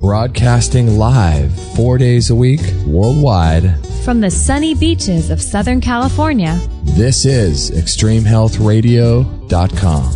Broadcasting live 4 days a week worldwide from the sunny beaches of Southern California. This is ExtremeHealthRadio.com.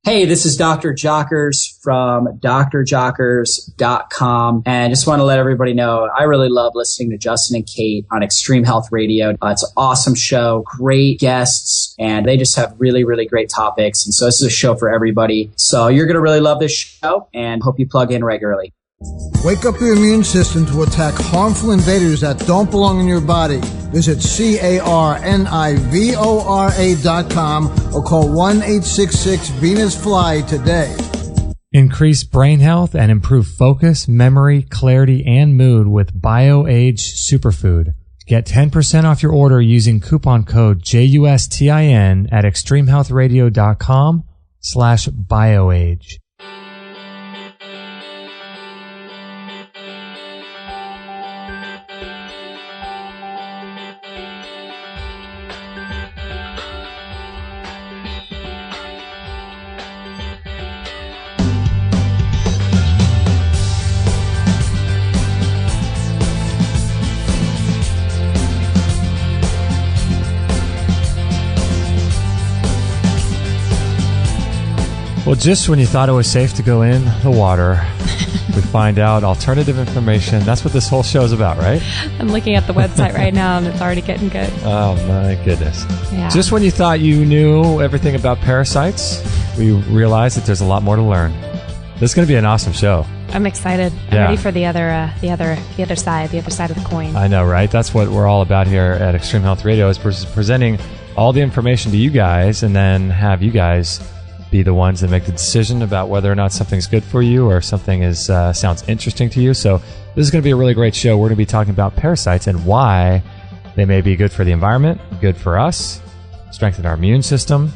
Hey, this is Dr. Jockers from drjockers.com. And just want to let everybody know, I really love listening to Justin and Kate on Extreme Health Radio. It's an awesome show, great guests, and they just have really, really great topics. And so this is a show for everybody. So you're going to really love this show and hope you plug in regularly. Wake up your immune system to attack harmful invaders that don't belong in your body. Visit carnivora.com or call 1-866-VENUS-FLY today. Increase brain health and improve focus, memory, clarity, and mood with BioAge Superfood. Get 10% off your order using coupon code JUSTIN at extremehealthradio.com/BioAge. Well, just when you thought it was safe to go in the water, we find out alternative information. That's what this whole show is about, right? I'm looking at the website right now, and it's already getting good. Oh, my goodness. Yeah. Just when you thought you knew everything about parasites, we realized that there's a lot more to learn. This is going to be an awesome show. I'm excited. I'm ready for the other side of the coin. I know, right? That's what we're all about here at Extreme Health Radio, is presenting all the information to you guys and then have you guys be the ones that make the decision about whether or not something's good for you or something is sounds interesting to you. So this is going to be a really great show. We're going to be talking about parasites and why they may be good for the environment, good for us, strengthen our immune system.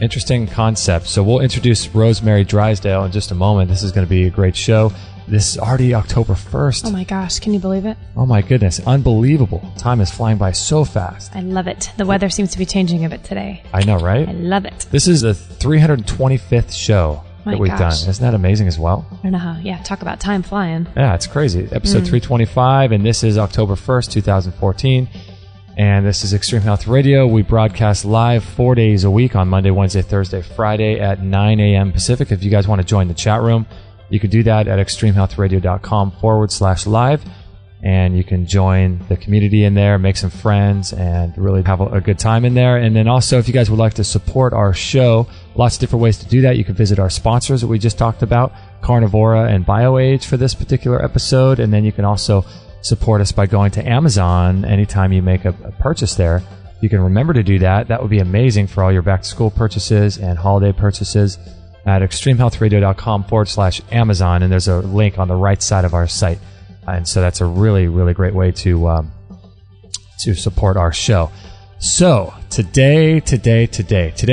Interesting concept. So we'll introduce Rosemary Drisdelle in just a moment. This is going to be a great show. This is already October 1st. Oh my gosh, can you believe it? Oh my goodness, unbelievable. Time is flying by so fast. I love it. The weather seems to be changing a bit today. I know, right? I love it. This is the 325th show that we've done. Isn't that amazing as well? I don't know how. Yeah, talk about time flying. Yeah, it's crazy. Episode 325, and this is October 1st, 2014. And this is Extreme Health Radio. We broadcast live 4 days a week on Monday, Wednesday, Thursday, Friday at 9 a.m. Pacific. If you guys want to join the chat room, you can do that at extremehealthradio.com/live. And you can join the community in there, make some friends, and really have a good time in there. And then also, if you guys would like to support our show, lots of different ways to do that. You can visit our sponsors that we just talked about, Carnivora and BioAge for this particular episode. And then you can also support us by going to Amazon anytime you make a purchase there. You can remember to do that. That would be amazing for all your back-to-school purchases and holiday purchases at extremehealthradio.com/Amazon. And there's a link on the right side of our site. And so that's a really, really great way to support our show. So today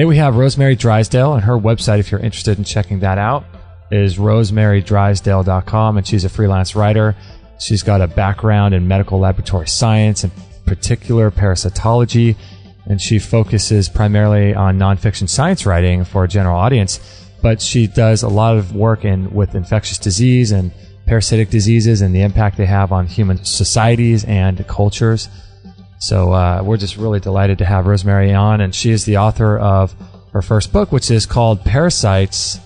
we have Rosemary Drisdelle, and her website, if you're interested in checking that out, is rosemarydrisdelle.com, and she's a freelance writer. She's got a background in medical laboratory science, in particular parasitology, and she focuses primarily on nonfiction science writing for a general audience. But she does a lot of work with infectious disease and parasitic diseases and the impact they have on human societies and cultures. So we're just really delighted to have Rosemary on, and she is the author of her first book, which is called Parasites,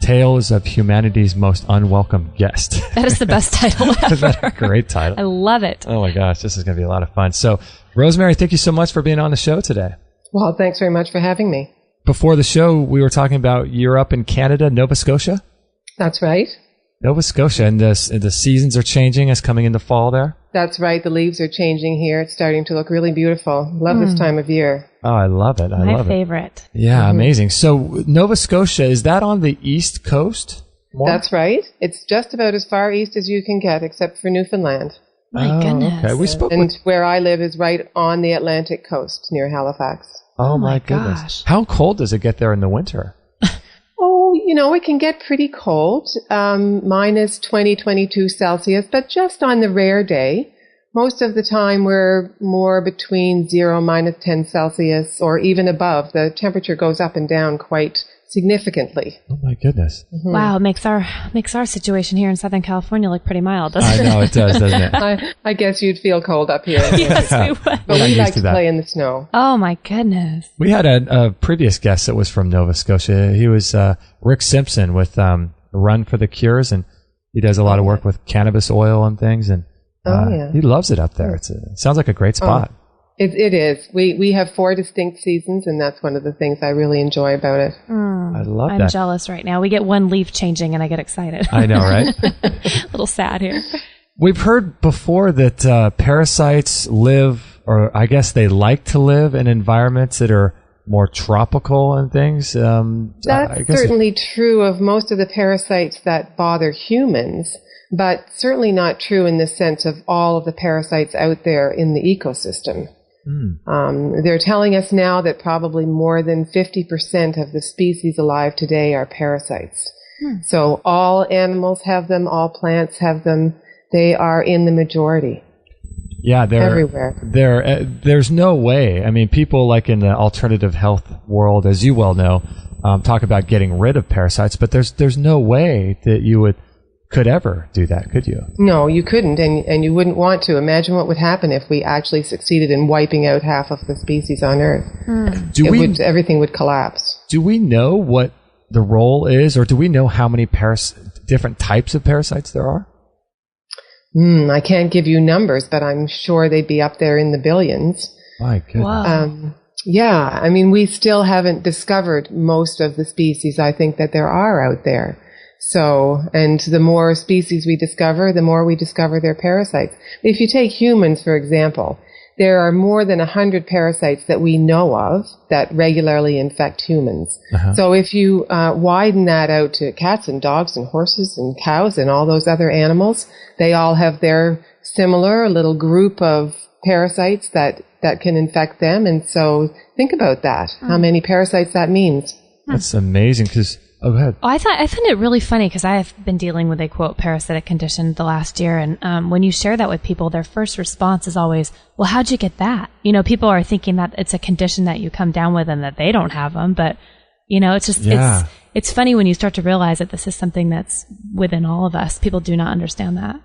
Tales of Humanity's Most Unwelcome Guest. That is the best title ever. Isn't that a great title? I love it. Oh my gosh, this is going to be a lot of fun. So Rosemary, thank you so much for being on the show today. Well, thanks very much for having me. Before the show, we were talking about you're up in Canada, Nova Scotia? That's right. Nova Scotia, and the seasons are changing as coming into fall there? That's right. The leaves are changing here. It's starting to look really beautiful. Love this time of year. Oh, I love it. My favorite. Yeah, amazing. So Nova Scotia, is that on the East Coast? That's right. It's just about as far east as you can get, except for Newfoundland. My goodness. Okay. Where I live is right on the Atlantic coast near Halifax. Oh my goodness. Gosh. How cold does it get there in the winter? Oh, it can get pretty cold, minus 20, 22 Celsius, but just on the rare day. Most of the time we're more between 0, minus 10 Celsius, or even above. The temperature goes up and down quite significantly. Oh my goodness! Mm-hmm. Wow, it makes our situation here in Southern California look pretty mild, doesn't it? I know it does, doesn't it? I guess you'd feel cold up here. Yes, we would. But we like to play in the snow. Oh my goodness! We had a previous guest that was from Nova Scotia. He was Rick Simpson with Run for the Cures, and he does a lot of work with cannabis oil and things. And he loves it up there. It sounds like a great spot. It is. We have 4 distinct seasons, and that's one of the things I really enjoy about it. I love that. I'm jealous right now. We get one leaf changing, and I get excited. I know, right? A little sad here. We've heard before that parasites live, or I guess they like to live in environments that are more tropical and things. That's certainly true of most of the parasites that bother humans, but certainly not true in the sense of all of the parasites out there in the ecosystem. They're telling us now that probably more than 50% of the species alive today are parasites. So all animals have them, all plants have them. They are in the majority. Yeah, they're everywhere. There's no way. I mean, people like in the alternative health world, as you well know, talk about getting rid of parasites, but there's no way that you could ever do that, could you? No, you couldn't, and you wouldn't want to. Imagine what would happen if we actually succeeded in wiping out half of the species on Earth. Everything would collapse. Do we know what the role is, or do we know how many different types of parasites there are? I can't give you numbers, but I'm sure they'd be up there in the billions. My goodness. Wow. Yeah, I mean, we still haven't discovered most of the species I think that there are out there. So, and the more species we discover, the more we discover their parasites. If you take humans, for example, there are more than 100 parasites that we know of that regularly infect humans. So if you widen that out to cats and dogs and horses and cows and all those other animals, they all have their similar little group of parasites that can infect them. And so think about that, how many parasites that means. That's amazing because... Oh, go ahead. I find it really funny because I have been dealing with a, quote, parasitic condition the last year. And when you share that with people, their first response is always, well, how'd you get that? You know, people are thinking that it's a condition that you come down with and that they don't have them. But, you know, it's just, it's funny when you start to realize that this is something that's within all of us. People do not understand that.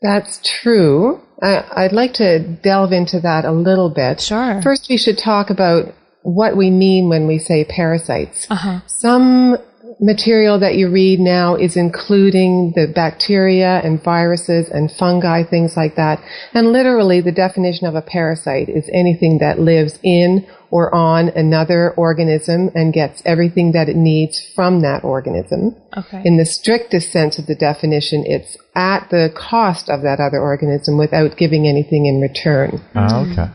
That's true. I'd like to delve into that a little bit. Sure. First, we should talk about what we mean when we say parasites. Some material that you read now is including the bacteria and viruses and fungi, things like that. And literally the definition of a parasite is anything that lives in or on another organism and gets everything that it needs from that organism. Okay. In the strictest sense of the definition, it's at the cost of that other organism without giving anything in return. Okay.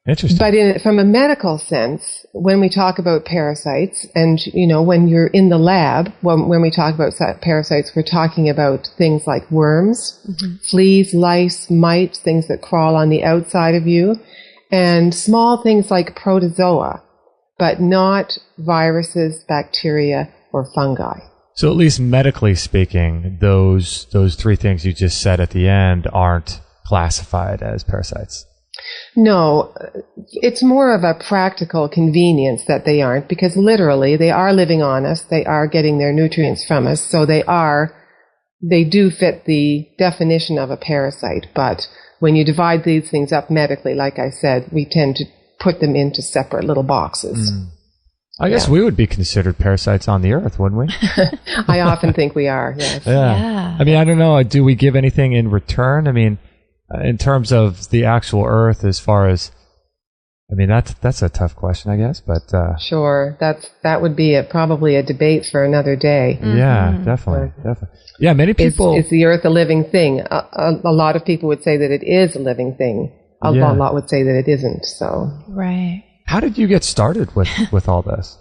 Interesting. But from a medical sense, when we talk about parasites, and, you know, when you're in the lab, when we talk about parasites, we're talking about things like worms, fleas, lice, mites, things that crawl on the outside of you, and small things like protozoa, but not viruses, bacteria, or fungi. So at least medically speaking, those 3 things you just said at the end aren't classified as parasites. No, it's more of a practical convenience that they aren't, because literally they are living on us. They are getting their nutrients from us. So they do fit the definition of a parasite. But when you divide these things up medically, like I said, we tend to put them into separate little boxes. I guess we would be considered parasites on the earth, wouldn't we? I often think we are, yes. Yeah. I mean, I don't know. Do we give anything in return? I mean, in terms of the actual Earth, as far as, I mean, that's a tough question, I guess, but sure, that would be probably a debate for another day. Yeah, definitely. Yeah, many people. Is the Earth a living thing? A lot of people would say that it is a living thing. A lot would say that it isn't. So right. How did you get started with all this?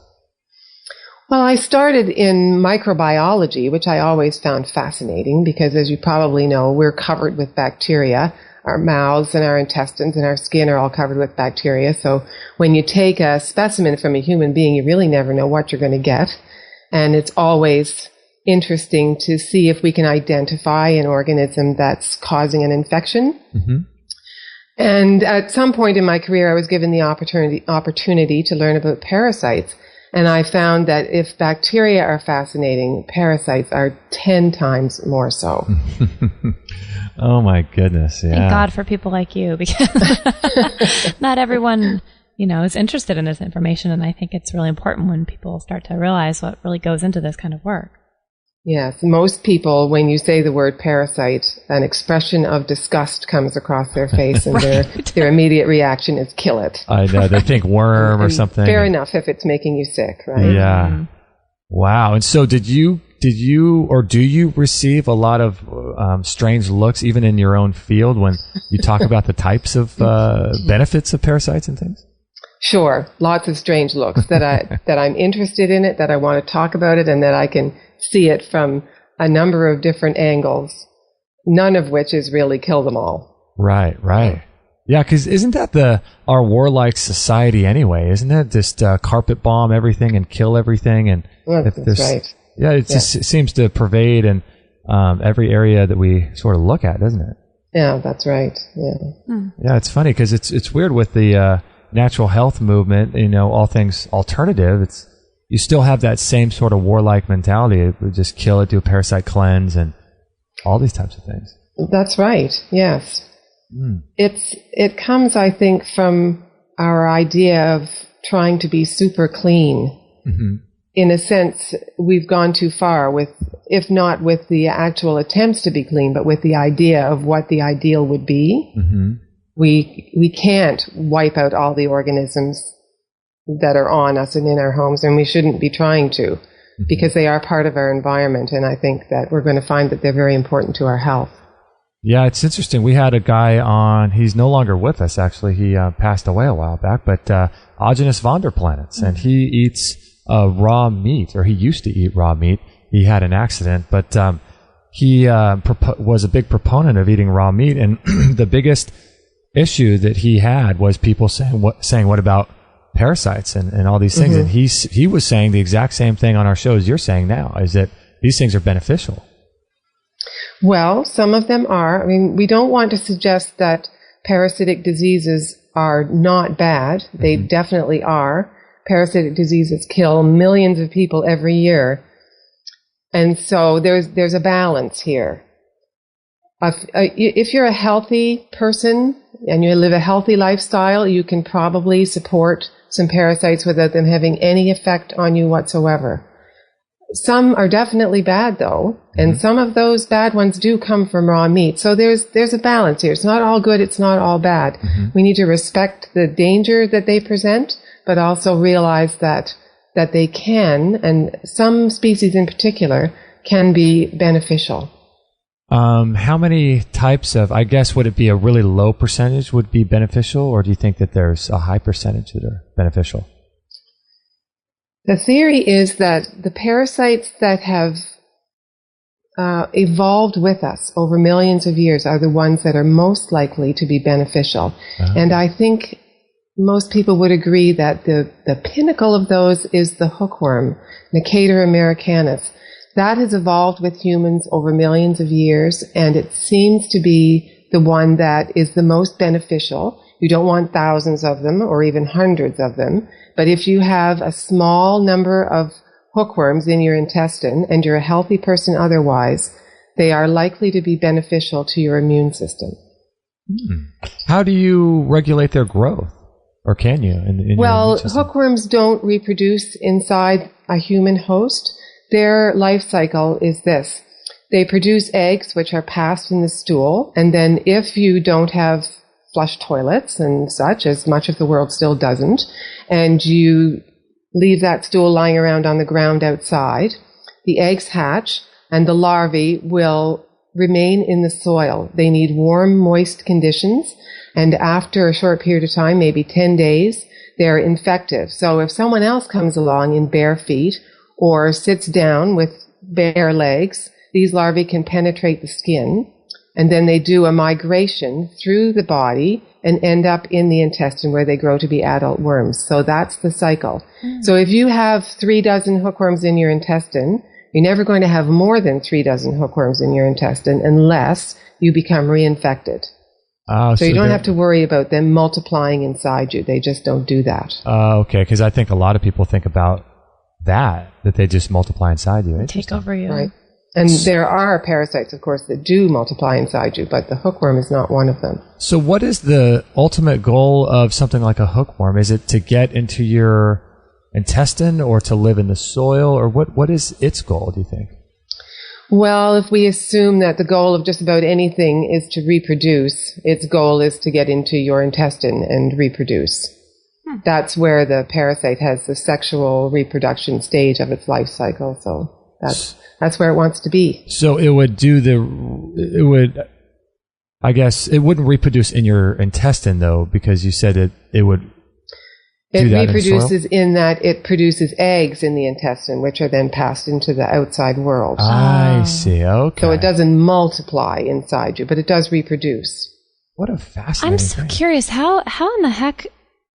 Well, I started in microbiology, which I always found fascinating because, as you probably know, we're covered with bacteria. Our mouths and our intestines and our skin are all covered with bacteria. So when you take a specimen from a human being, you really never know what you're going to get. And it's always interesting to see if we can identify an organism that's causing an infection. And at some point in my career, I was given the opportunity to learn about parasites. And I found that if bacteria are fascinating, parasites are 10 times more so. Oh my goodness. Yeah. Thank God for people like you, because not everyone, is interested in this information. And I think it's really important when people start to realize what really goes into this kind of work. Yes, most people, when you say the word parasite, an expression of disgust comes across their face, and their immediate reaction is kill it. I know. They think worm or something. Fair enough if it's making you sick, right? Yeah. Mm-hmm. Wow. And so did you or do you receive a lot of strange looks even in your own field when you talk about the types of benefits of parasites and things? Sure. Lots of strange looks that I'm interested in it, that I want to talk about it, and that I can see it from a number of different angles, none of which is really kill them all. Right. Yeah, because isn't that our warlike society anyway? Isn't that just carpet bomb everything and kill everything? And that's right. Yeah, it just seems to pervade in every area that we sort of look at, doesn't it? Yeah, that's right. Yeah. Yeah, it's funny because it's weird with the natural health movement. All things alternative. You still have that same sort of warlike mentality. We just kill it, do a parasite cleanse, and all these types of things. That's right. Yes. It comes, I think, from our idea of trying to be super clean. Mm-hmm. In a sense, we've gone too far if not with the actual attempts to be clean, but with the idea of what the ideal would be. Mm-hmm. We can't wipe out all the organisms that are on us and in our homes, and we shouldn't be trying to, because they are part of our environment, and I think that we're going to find that they're very important to our health. Yeah, it's interesting. We had a guy on, he's no longer with us, actually. He passed away a while back, but Agenus vonderplanets, and he eats raw meat, or he used to eat raw meat. He had an accident, but he was a big proponent of eating raw meat, and the biggest issue that he had was people saying, what about parasites and all these things? Mm-hmm. And he was saying the exact same thing on our show as you're saying now, is that these things are beneficial. Well, some of them are. I mean, we don't want to suggest that parasitic diseases are not bad. They definitely are. Parasitic diseases kill millions of people every year. And so there's a balance here. If you're a healthy person and you live a healthy lifestyle, you can probably support some parasites without them having any effect on you whatsoever. Some are definitely bad, though, and some of those bad ones do come from raw meat. So there's a balance here. It's not all good. It's not all bad. We need to respect the danger that they present, but also realize that they can, and some species in particular, can be beneficial. How many types of, I guess, would it be a really low percentage would be beneficial, or do you think that there's a high percentage that are beneficial? The theory is that the parasites that have evolved with us over millions of years are the ones that are most likely to be beneficial. And I think most people would agree that the pinnacle of those is the hookworm, Necator americanus. That has evolved with humans over millions of years, and it seems to be the one that is the most beneficial. You don't want thousands of them or even hundreds of them, but if you have a small number of hookworms in your intestine and you're a healthy person otherwise, they are likely to be beneficial to your immune system. How do you regulate their growth? Or can you? Well, hookworms don't reproduce inside a human host. Their life cycle is this. They produce eggs, which are passed in the stool, and then if you don't have flush toilets and such, as much of the world still doesn't, and you leave that stool lying around on the ground outside, the eggs hatch, and the larvae will remain in the soil. They need warm, moist conditions, and after a short period of time, maybe 10 days, they're infective. So if someone else comes along in bare feet or sits down with bare legs, these larvae can penetrate the skin, and then they do a migration through the body and end up in the intestine where they grow to be adult worms. So that's the cycle. So if you have 3 dozen hookworms in your intestine, you're never going to have more than 3 dozen hookworms in your intestine unless you become reinfected. So you don't have to worry about them multiplying inside you. They just don't do that. Okay, because I think a lot of people think about that they just multiply inside you. Take over you. Right. And there are parasites, of course, that do multiply inside you, but the hookworm is not one of them. So what is the ultimate goal of something like a hookworm? Is it to get into your intestine or to live in the soil, or what is its goal, do you think? Well, if we assume that the goal of just about anything is to reproduce, its goal is to get into your intestine and reproduce. That's where the parasite has the sexual reproduction stage of its life cycle. So that's where it wants to be. So I guess it wouldn't reproduce in your intestine though, because you said it would. It reproduces in that it produces eggs in the intestine, which are then passed into the outside world. I see. Okay. So it doesn't multiply inside you, but it does reproduce. What a fascinating I'm so curious. How in the heck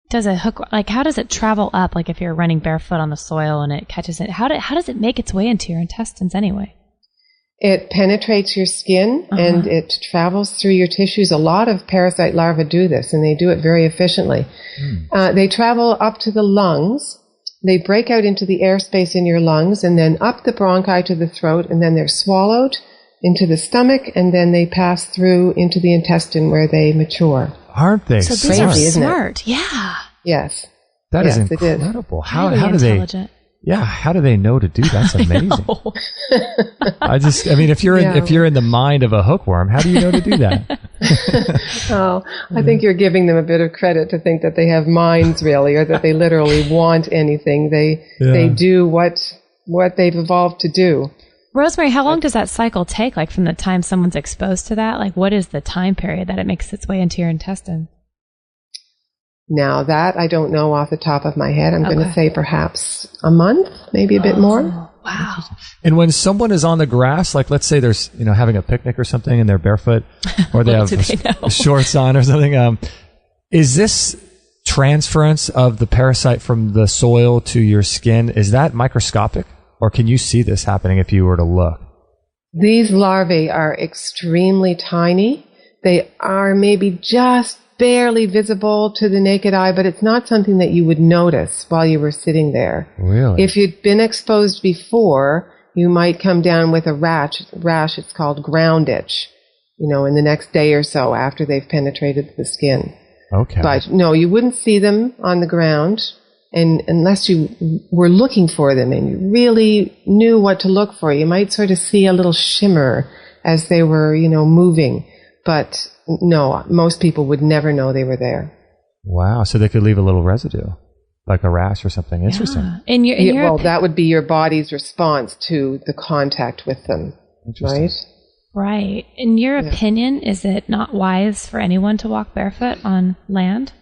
does a hook, like how does it travel up? Like if you're running barefoot on the soil and it catches it, how does it make its way into your intestines anyway? It penetrates your skin and it travels through your tissues. A lot of parasite larvae do this, and they do it very efficiently. They travel up to the lungs. They break out into the airspace in your lungs and then up the bronchi to the throat, and then they're swallowed into the stomach, and then they pass through into the intestine where they mature. Aren't they? So these are smart. Yeah. Yes. That is Yes, incredible. How do intelligent. how do they know to do that? That's amazing. I mean, if you're in the mind of a hookworm, how do you know to do that? I think you're giving them a bit of credit to think that they have minds, really, or that they literally want anything. They do what they've evolved to do. Rosemary, how long does that cycle take? Like from the time someone's exposed to that, like what is the time period that it makes its way into your intestine? Now that I don't know off the top of my head. I'm going to say perhaps a month, maybe a bit more. Wow. And when someone is on the grass, like let's say there's, having a picnic or something and they're barefoot or they have shorts on or something, is this transference of the parasite from the soil to your skin, is that microscopic? Or can you see this happening if you were to look? These larvae are extremely tiny. They are maybe just barely visible to the naked eye, but it's not something that you would notice while you were sitting there. Really? If you'd been exposed before, you might come down with a rash. It's called ground itch, in the next day or so after they've penetrated the skin. Okay. But no, you wouldn't see them on the ground, and unless you were looking for them and you really knew what to look for. You might sort of see a little shimmer as they were, moving. But no, most people would never know they were there. Wow. So they could leave a little residue, like a rash or something. Interesting. Yeah. Well, that would be your body's response to the contact with them. Interesting. Right? Right. In your opinion, is it not wise for anyone to walk barefoot on land?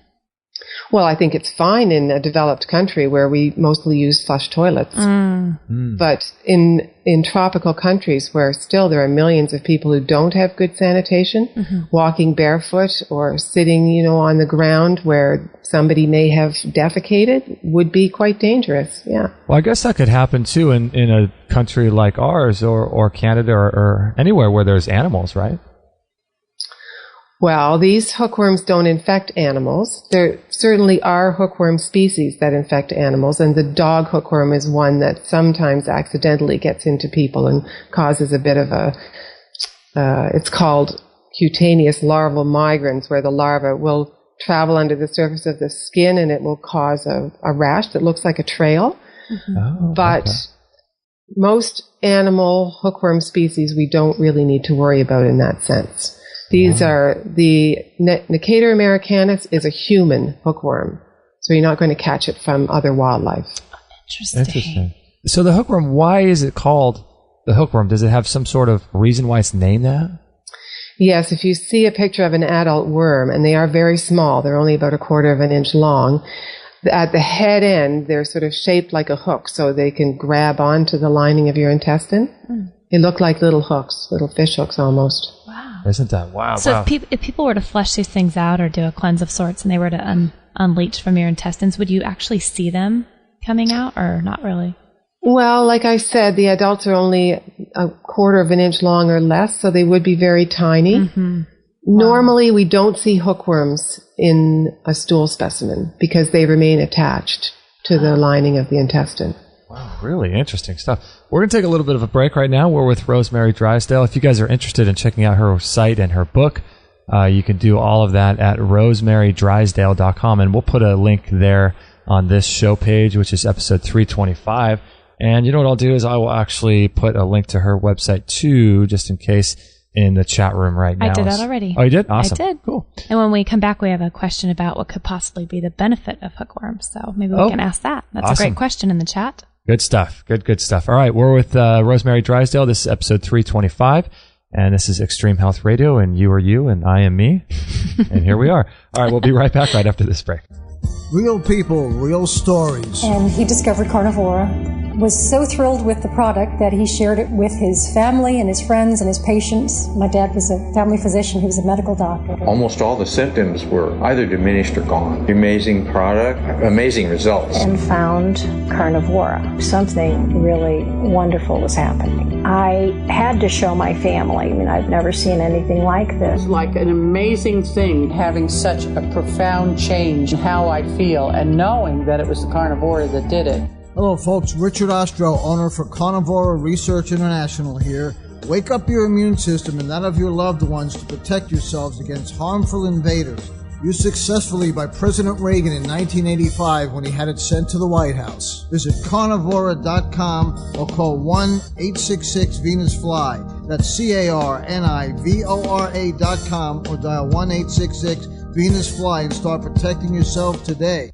Well, I think it's fine in a developed country where we mostly use flush toilets. But in tropical countries where still there are millions of people who don't have good sanitation, walking barefoot or sitting, on the ground where somebody may have defecated would be quite dangerous. Yeah. Well, I guess that could happen too in a country like ours or Canada or anywhere where there's animals, right? Well, these hookworms don't infect animals. There certainly are hookworm species that infect animals, and the dog hookworm is one that sometimes accidentally gets into people and causes a bit of it's called cutaneous larval migrans, where the larva will travel under the surface of the skin and it will cause a rash that looks like a trail. But most animal hookworm species we don't really need to worry about in that sense. These are the Necator americanus is a human hookworm, so you're not going to catch it from other wildlife. Interesting. So the hookworm, why is it called the hookworm? Does it have some sort of reason why it's named that? Yes, if you see a picture of an adult worm, and they are very small, they're only about 1/4 of an inch long, at the head end, they're sort of shaped like a hook, so they can grab onto the lining of your intestine. They look like little hooks, little fish hooks almost. Wow. Isn't that wow? So wow. if people were to flush these things out or do a cleanse of sorts and they were to unleach from your intestines, would you actually see them coming out or not really? Well, like I said, the adults are only 1/4 of an inch long or less, so they would be very tiny. Normally, we don't see hookworms in a stool specimen because they remain attached to the lining of the intestine. Wow, really interesting stuff. We're going to take a little bit of a break right now. We're with Rosemary Drisdelle. If you guys are interested in checking out her site and her book, you can do all of that at rosemarydrisdelle.com, and we'll put a link there on this show page, which is episode 325. And you know what I'll do is I will actually put a link to her website too, just in case, in the chat room right now. I did that already. Oh, you did? Awesome. I did. Cool. And when we come back, we have a question about what could possibly be the benefit of hookworms. So maybe we can ask that. That's awesome. a great question in the chat. Good stuff. Good stuff. All right, we're with Rosemary Drisdelle. This is episode 325, and this is Extreme Health Radio, and you are you, and I am me, and here we are. All right, we'll be right back right after this break. Real people, real stories. And he discovered carnivora, was so thrilled with the product that he shared it with his family and his friends and his patients. My dad was a family physician. He was a medical doctor. Almost all the symptoms were either diminished or gone. Amazing product, amazing results. And found carnivora. Something really wonderful was happening. I had to show my family. I mean, I've never seen anything like this. It's like an amazing thing, having such a profound change in how I feel and knowing that it was the carnivora that did it. Hello, folks. Richard Ostro, owner for Carnivora Research International here. Wake up your immune system and that of your loved ones to protect yourselves against harmful invaders. Used successfully by President Reagan in 1985 when he had it sent to the White House. Visit carnivora.com or call 1-866-VENUS-FLY. That's CARNIVORA.com or dial 1-866-VENUS-FLY and start protecting yourself today.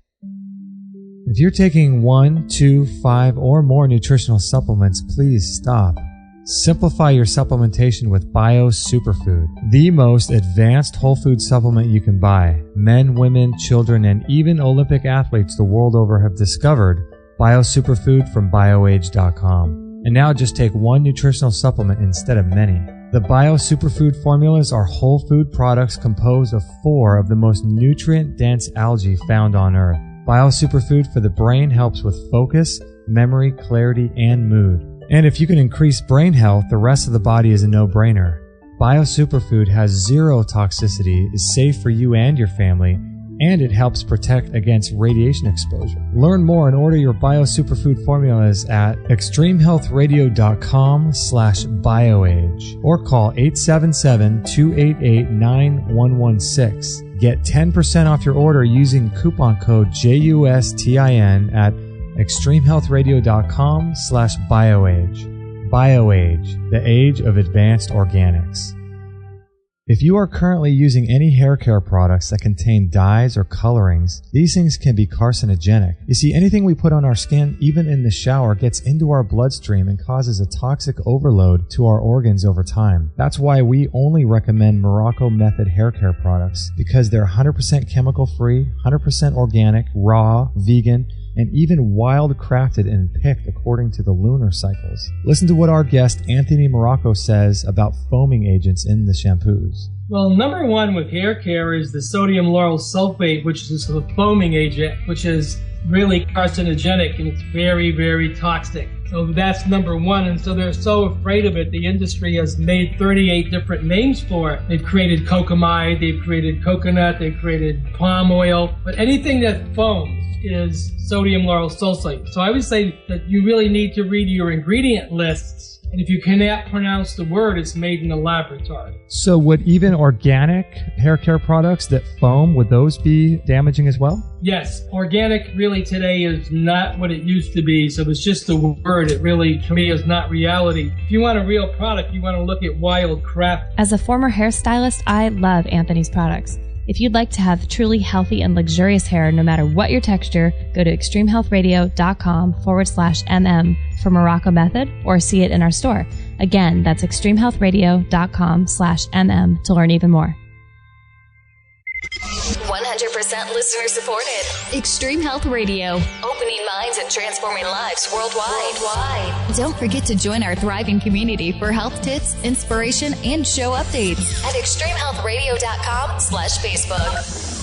If you're taking 1, 2, 5, or more nutritional supplements, please stop. Simplify your supplementation with Bio Superfood, the most advanced whole food supplement you can buy. Men, women, children, and even Olympic athletes the world over have discovered Bio Superfood from BioAge.com. And now just take one nutritional supplement instead of many. The Bio Superfood formulas are whole food products composed of 4 of the most nutrient-dense algae found on Earth. Bio Superfood for the brain helps with focus, memory, clarity, and mood. And if you can increase brain health, the rest of the body is a no-brainer. Bio Superfood has 0 toxicity, is safe for you and your family, and it helps protect against radiation exposure. Learn more and order your Bio Superfood formulas at extremehealthradio.com/bioage or call 877-288-9116. Get 10% off your order using coupon code JUSTIN at extremehealthradio.com/bioage. BioAge, the age of advanced organics. If you are currently using any hair care products that contain dyes or colorings, these things can be carcinogenic. You see, anything we put on our skin, even in the shower, gets into our bloodstream and causes a toxic overload to our organs over time. That's why we only recommend Morocco Method hair care products, because they're 100% chemical free, 100% organic, raw, vegan, and even wild-crafted and picked according to the lunar cycles. Listen to what our guest Anthony Morocco says about foaming agents in the shampoos. Well, number one with hair care is the sodium lauryl sulfate, which is the foaming agent, which is really carcinogenic and it's very, very toxic. So that's number one, and so they're so afraid of it. The industry has made 38 different names for it. They've created cocamide, they've created coconut, they've created palm oil, but anything that foams is sodium lauryl sulfate. So I would say that you really need to read your ingredient lists, and if you cannot pronounce the word, it's made in a laboratory. So would even organic hair care products that foam, would those be damaging as well? Yes, organic really today is not what it used to be, so it's just the word. It really, to me, is not reality. If you want a real product, you want to look at wild craft. As a former hairstylist, I love Anthony's products. If you'd like to have truly healthy and luxurious hair, no matter what your texture, go to extremehealthradio.com/MM for Morocco Method or see it in our store. Again, that's extremehealthradio.com/MM to learn even more. 100% listener supported. Extreme Health Radio. Opening minds and transforming lives worldwide. Don't forget to join our thriving community for health tips, inspiration, and show updates at extremehealthradio.com/Facebook.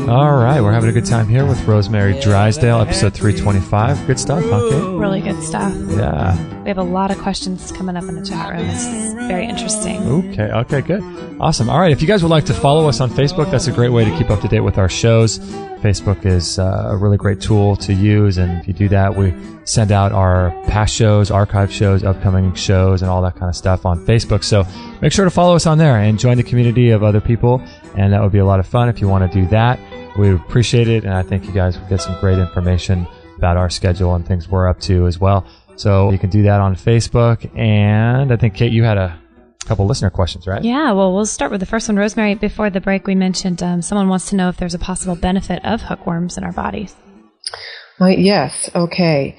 All right, we're having a a good time here with Rosemary Drisdelle, episode 325. Good stuff, huh, Kate? Really good stuff. Yeah. We have a lot of questions coming up in the chat room. This is very interesting. Okay, good. Awesome. All right, if you guys would like to follow us on Facebook, that's a great way to keep up to date with our shows. Facebook is a really great tool to use, and if you do that, we send out our past shows, archive shows, upcoming shows, and all that kind of stuff on Facebook. So make sure to follow us on there and join the community of other people, and that would be a lot of fun if you want to do that. We appreciate it, and I think you guys will get some great information about our schedule and things we're up to as well. So you can do that on Facebook, and I think, Kate, you had a couple listener questions, right? Yeah, well, we'll start with the first one. Rosemary, before the break, we mentioned someone wants to know if there's a possible benefit of hookworms in our bodies. Yes, okay.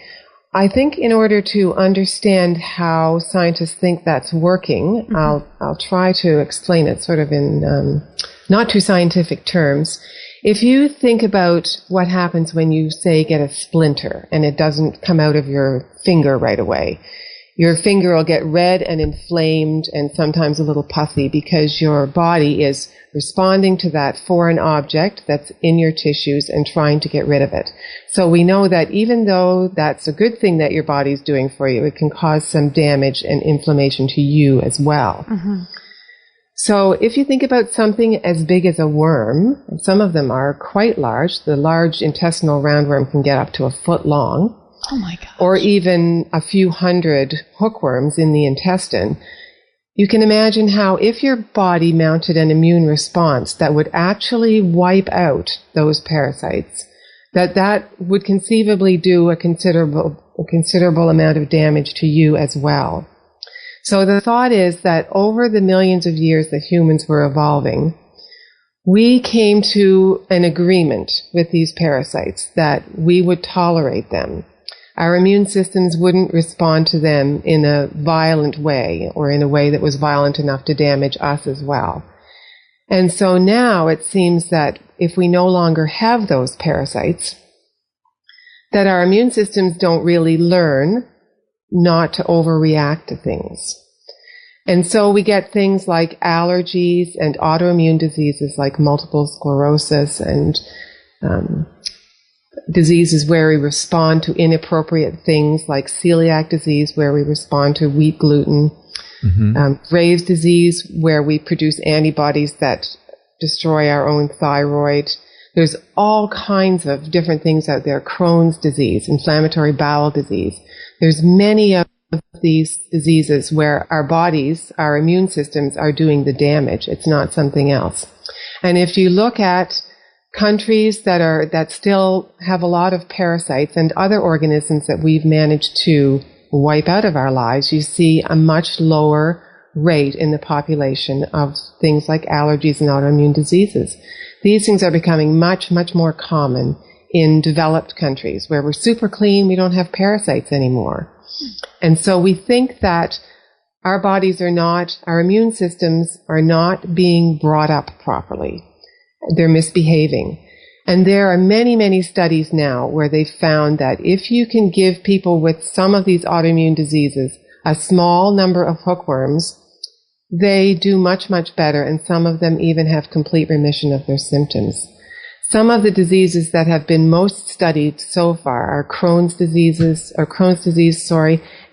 I think in order to understand how scientists think that's working, I'll try to explain it sort of in not too scientific terms. If you think about what happens when you, say, get a splinter and it doesn't come out of your finger right away, your finger will get red and inflamed and sometimes a little puffy because your body is responding to that foreign object that's in your tissues and trying to get rid of it. So we know that even though that's a good thing that your body's doing for you, it can cause some damage and inflammation to you as well. Mm-hmm. So if you think about something as big as a worm, and some of them are quite large, the large intestinal roundworm can get up to a foot long. Oh my gosh. Or even a few hundred hookworms in the intestine. You can imagine how if your body mounted an immune response that would actually wipe out those parasites, that would conceivably do a considerable amount of damage to you as well. So the thought is that over the millions of years that humans were evolving, we came to an agreement with these parasites that we would tolerate them. Our immune systems wouldn't respond to them in a violent way or in a way that was violent enough to damage us as well. And so now it seems that if we no longer have those parasites, that our immune systems don't really learn not to overreact to things. And so we get things like allergies and autoimmune diseases like multiple sclerosis and diseases where we respond to inappropriate things like celiac disease, where we respond to wheat gluten, Graves' disease, where we produce antibodies that destroy our own thyroid. There's all kinds of different things out there. Crohn's disease, inflammatory bowel disease. There's many of these diseases where our bodies, our immune systems are doing the damage. It's not something else. And if you look at countries that still have a lot of parasites and other organisms that we've managed to wipe out of our lives, you see a much lower rate in the population of things like allergies and autoimmune diseases. These things are becoming much, much more common in developed countries where we're super clean, we don't have parasites anymore. And so we think that our bodies our immune systems are not being brought up properly. They're misbehaving. And there are many, many studies now where they've found that if you can give people with some of these autoimmune diseases a small number of hookworms, they do much, much better, and some of them even have complete remission of their symptoms. Some of the diseases that have been most studied so far are Crohn's disease,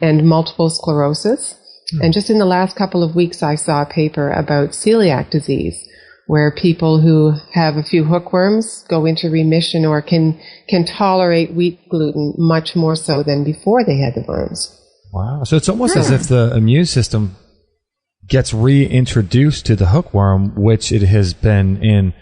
and multiple sclerosis. And just in the last couple of weeks, I saw a paper about celiac disease, where people who have a few hookworms go into remission or can tolerate wheat gluten much more so than before they had the worms. Wow. So it's almost as if the immune system gets reintroduced to the hookworm, which it has been in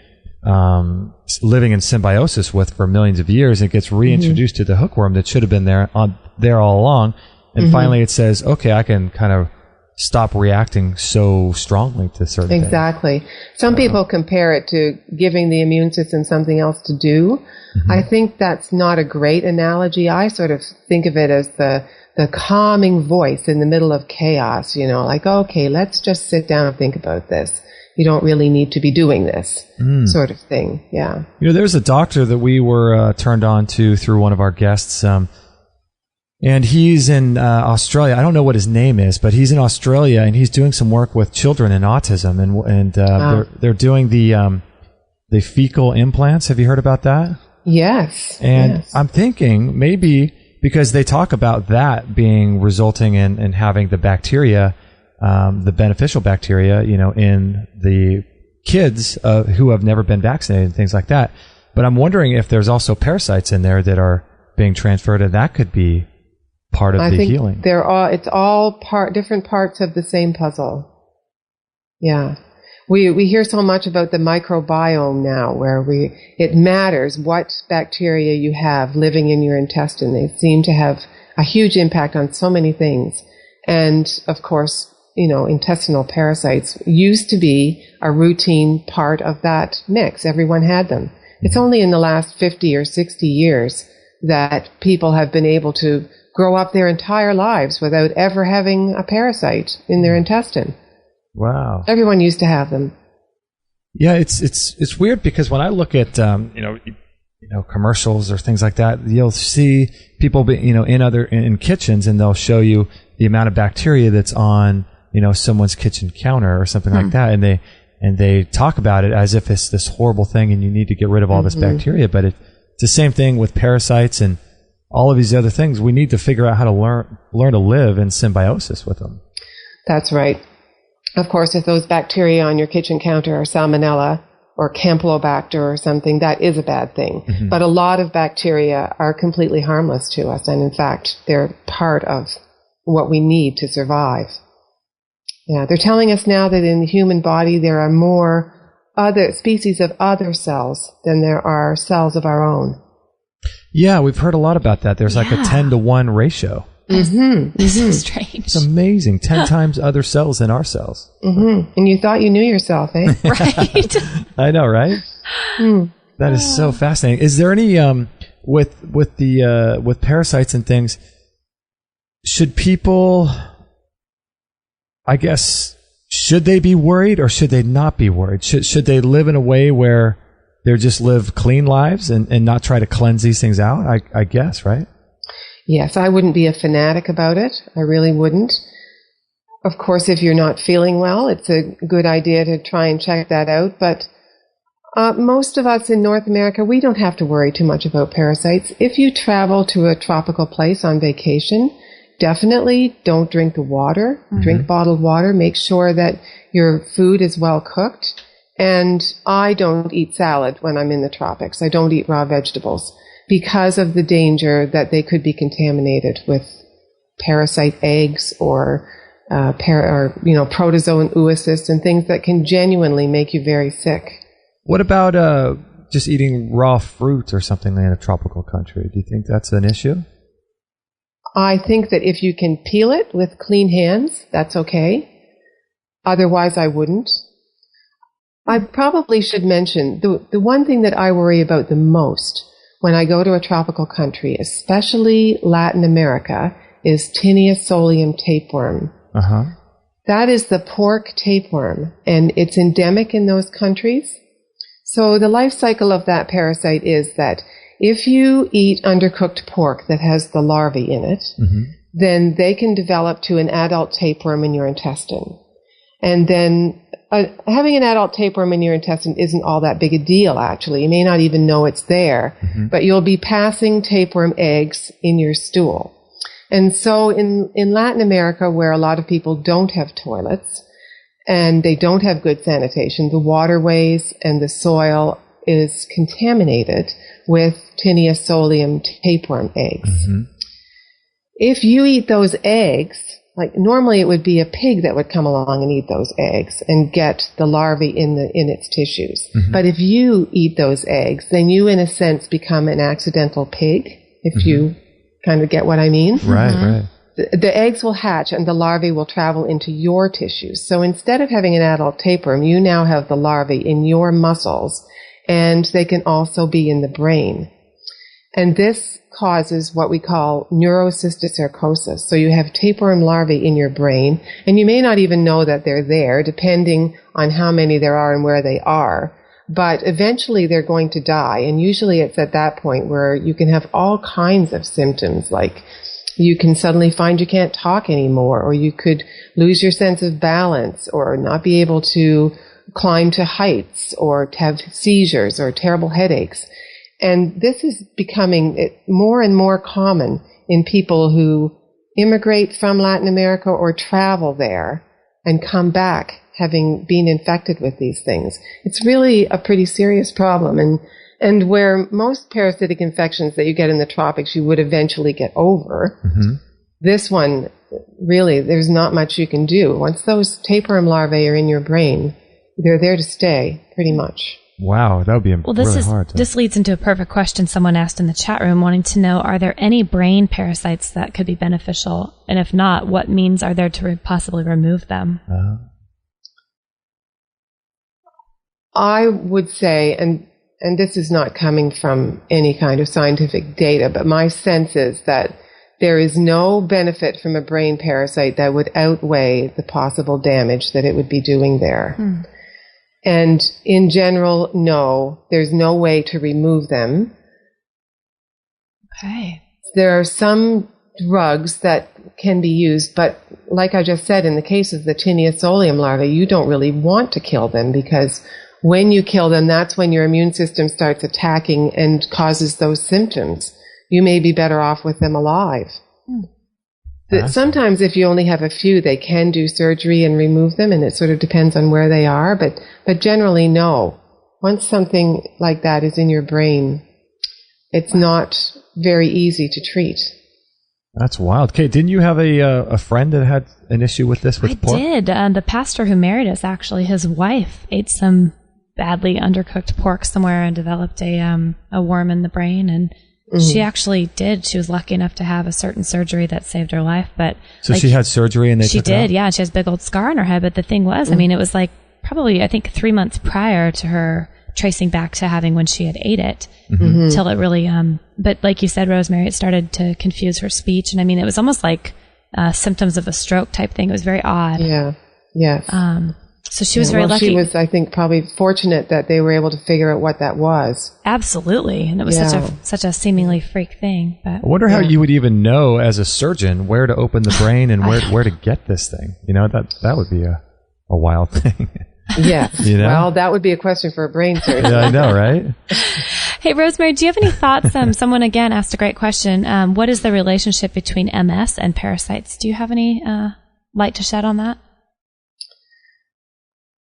living in symbiosis with for millions of years. It gets reintroduced to the hookworm that should have been there all along. And finally it says, okay, I can kind of stop reacting so strongly to certain things. Exactly. Some people compare it to giving the immune system something else to do. I think that's not a great analogy. I sort of think of it as the calming voice in the middle of chaos, like, okay, let's just sit down and think about this. You don't really need to be doing this sort of thing. Yeah. There's a doctor that we were turned on to through one of our guests, and he's in Australia. I don't know what his name is, but he's in Australia, and he's doing some work with children in autism, and they're doing the fecal implants. Have you heard about that? Yes. And yes. I'm thinking maybe because they talk about that being resulting in having the bacteria, the beneficial bacteria, in the kids who have never been vaccinated and things like that. But I'm wondering if there's also parasites in there that are being transferred, and that could be part of the healing. It's all different parts of the same puzzle. Yeah. We hear so much about the microbiome now, where it matters what bacteria you have living in your intestine. They seem to have a huge impact on so many things. And of course, intestinal parasites used to be a routine part of that mix. Everyone had them. It's only in the last 50 or 60 years that people have been able to grow up their entire lives without ever having a parasite in their intestine. Wow. Everyone used to have them. Yeah, it's weird because when I look at commercials or things like that, you'll see people in kitchens, and they'll show you the amount of bacteria that's on someone's kitchen counter or something like that, and they talk about it as if it's this horrible thing and you need to get rid of all this bacteria, but it's the same thing with parasites and all of these other things. We need to figure out how to learn to live in symbiosis with them. That's right. Of course, if those bacteria on your kitchen counter are salmonella or campylobacter or something, that is a bad thing. Mm-hmm. But a lot of bacteria are completely harmless to us, and in fact, they're part of what we need to survive. Yeah, they're telling us now that in the human body there are more other species of other cells than there are cells of our own. Yeah, we've heard a lot about that. There's like a 10-to-1 ratio. Mm-hmm. It's so strange. It's amazing. 10 times other cells than our cells. Mm-hmm. And you thought you knew yourself, eh? Right. I know, right? That is so fascinating. Is there any with parasites and things? Should people, I guess, should they be worried or should they not be worried? Should they live in a way where they just live clean lives and not try to cleanse these things out? I guess, right? Yes, I wouldn't be a fanatic about it. I really wouldn't. Of course, if you're not feeling well, it's a good idea to try and check that out. But most of us in North America, we don't have to worry too much about parasites. If you travel to a tropical place on vacation, definitely don't drink the water. Mm-hmm. Drink bottled water. Make sure that your food is well cooked. And I don't eat salad when I'm in the tropics. I don't eat raw vegetables, because of the danger that they could be contaminated with parasite eggs or protozoan oocysts and things that can genuinely make you very sick. What about just eating raw fruit or something in a tropical country? Do you think that's an issue? I think that if you can peel it with clean hands, that's okay. Otherwise, I wouldn't. I probably should mention the one thing that I worry about the most when I go to a tropical country, especially Latin America, is Tinea solium tapeworm. Uh-huh. That is the pork tapeworm, and it's endemic in those countries. So the life cycle of that parasite is that if you eat undercooked pork that has the larvae in it, then they can develop to an adult tapeworm in your intestine. And then having an adult tapeworm in your intestine isn't all that big a deal, actually. You may not even know it's there, but you'll be passing tapeworm eggs in your stool. And so in Latin America, where a lot of people don't have toilets and they don't have good sanitation, the waterways and the soil is contaminated with Tinea solium tapeworm eggs. If you eat those eggs, like normally it would be a pig that would come along and eat those eggs and get the larvae in its tissues. But if you eat those eggs, then you in a sense become an accidental pig, if you kind of get what I mean. Right. The eggs will hatch and the larvae will travel into your tissues. So instead of having an adult tapeworm, you now have the larvae in your muscles, and they can also be in the brain. And this causes what we call neurocysticercosis. So you have tapeworm larvae in your brain, and you may not even know that they're there, depending on how many there are and where they are. But eventually they're going to die, and usually it's at that point where you can have all kinds of symptoms, like you can suddenly find you can't talk anymore, or you could lose your sense of balance, or not be able to climb to heights, or to have seizures or terrible headaches. And this is becoming more and more common in people who immigrate from Latin America or travel there and come back having been infected with these things. It's really a pretty serious problem. And where most parasitic infections that you get in the tropics you would eventually get over, this one, really, there's not much you can do. Once those tapeworm larvae are in your brain, they're there to stay, pretty much. Wow, that would be really hard. This leads into a perfect question someone asked in the chat room, wanting to know, are there any brain parasites that could be beneficial? And if not, what means are there to possibly remove them? I would say, and this is not coming from any kind of scientific data, but my sense is that there is no benefit from a brain parasite that would outweigh the possible damage that it would be doing there. And in general, no, there's no way to remove them. Okay. There are some drugs that can be used, but like I just said, in the case of the Tiniosolium larvae, you don't really want to kill them, because when you kill them, that's when your immune system starts attacking and causes those symptoms. You may be better off with them alive. Sometimes if you only have a few, they can do surgery and remove them, and it sort of depends on where they are, but generally no. Once something like that is in your brain, it's not very easy to treat. That's wild. Kate, didn't you have a friend that had an issue with this with pork? I did. The pastor who married us, actually, his wife ate some badly undercooked pork somewhere and developed a worm in the brain, and she actually did. She was lucky enough to have a certain surgery that saved her life. But so she had surgery and they took it out? She did, yeah. She has a big old scar on her head. But the thing was, I mean, it was like probably, I think, 3 months prior to her tracing back to having when she had ate it, till it really, but like you said, Rosemary, it started to confuse her speech. And I mean, it was almost like symptoms of a stroke type thing. It was very odd. Yeah, yes. So she was very lucky. She was, I think, probably fortunate that they were able to figure out what that was. Absolutely. And it was such a seemingly freak thing. But I wonder how you would even know as a surgeon where to open the brain and where to get this thing. You know, that would be a wild thing. Yes. You know? Well, that would be a question for a brain surgeon. Yeah, I know, right? Hey, Rosemary, do you have any thoughts? Someone again asked a great question. What is the relationship between MS and parasites? Do you have any light to shed on that?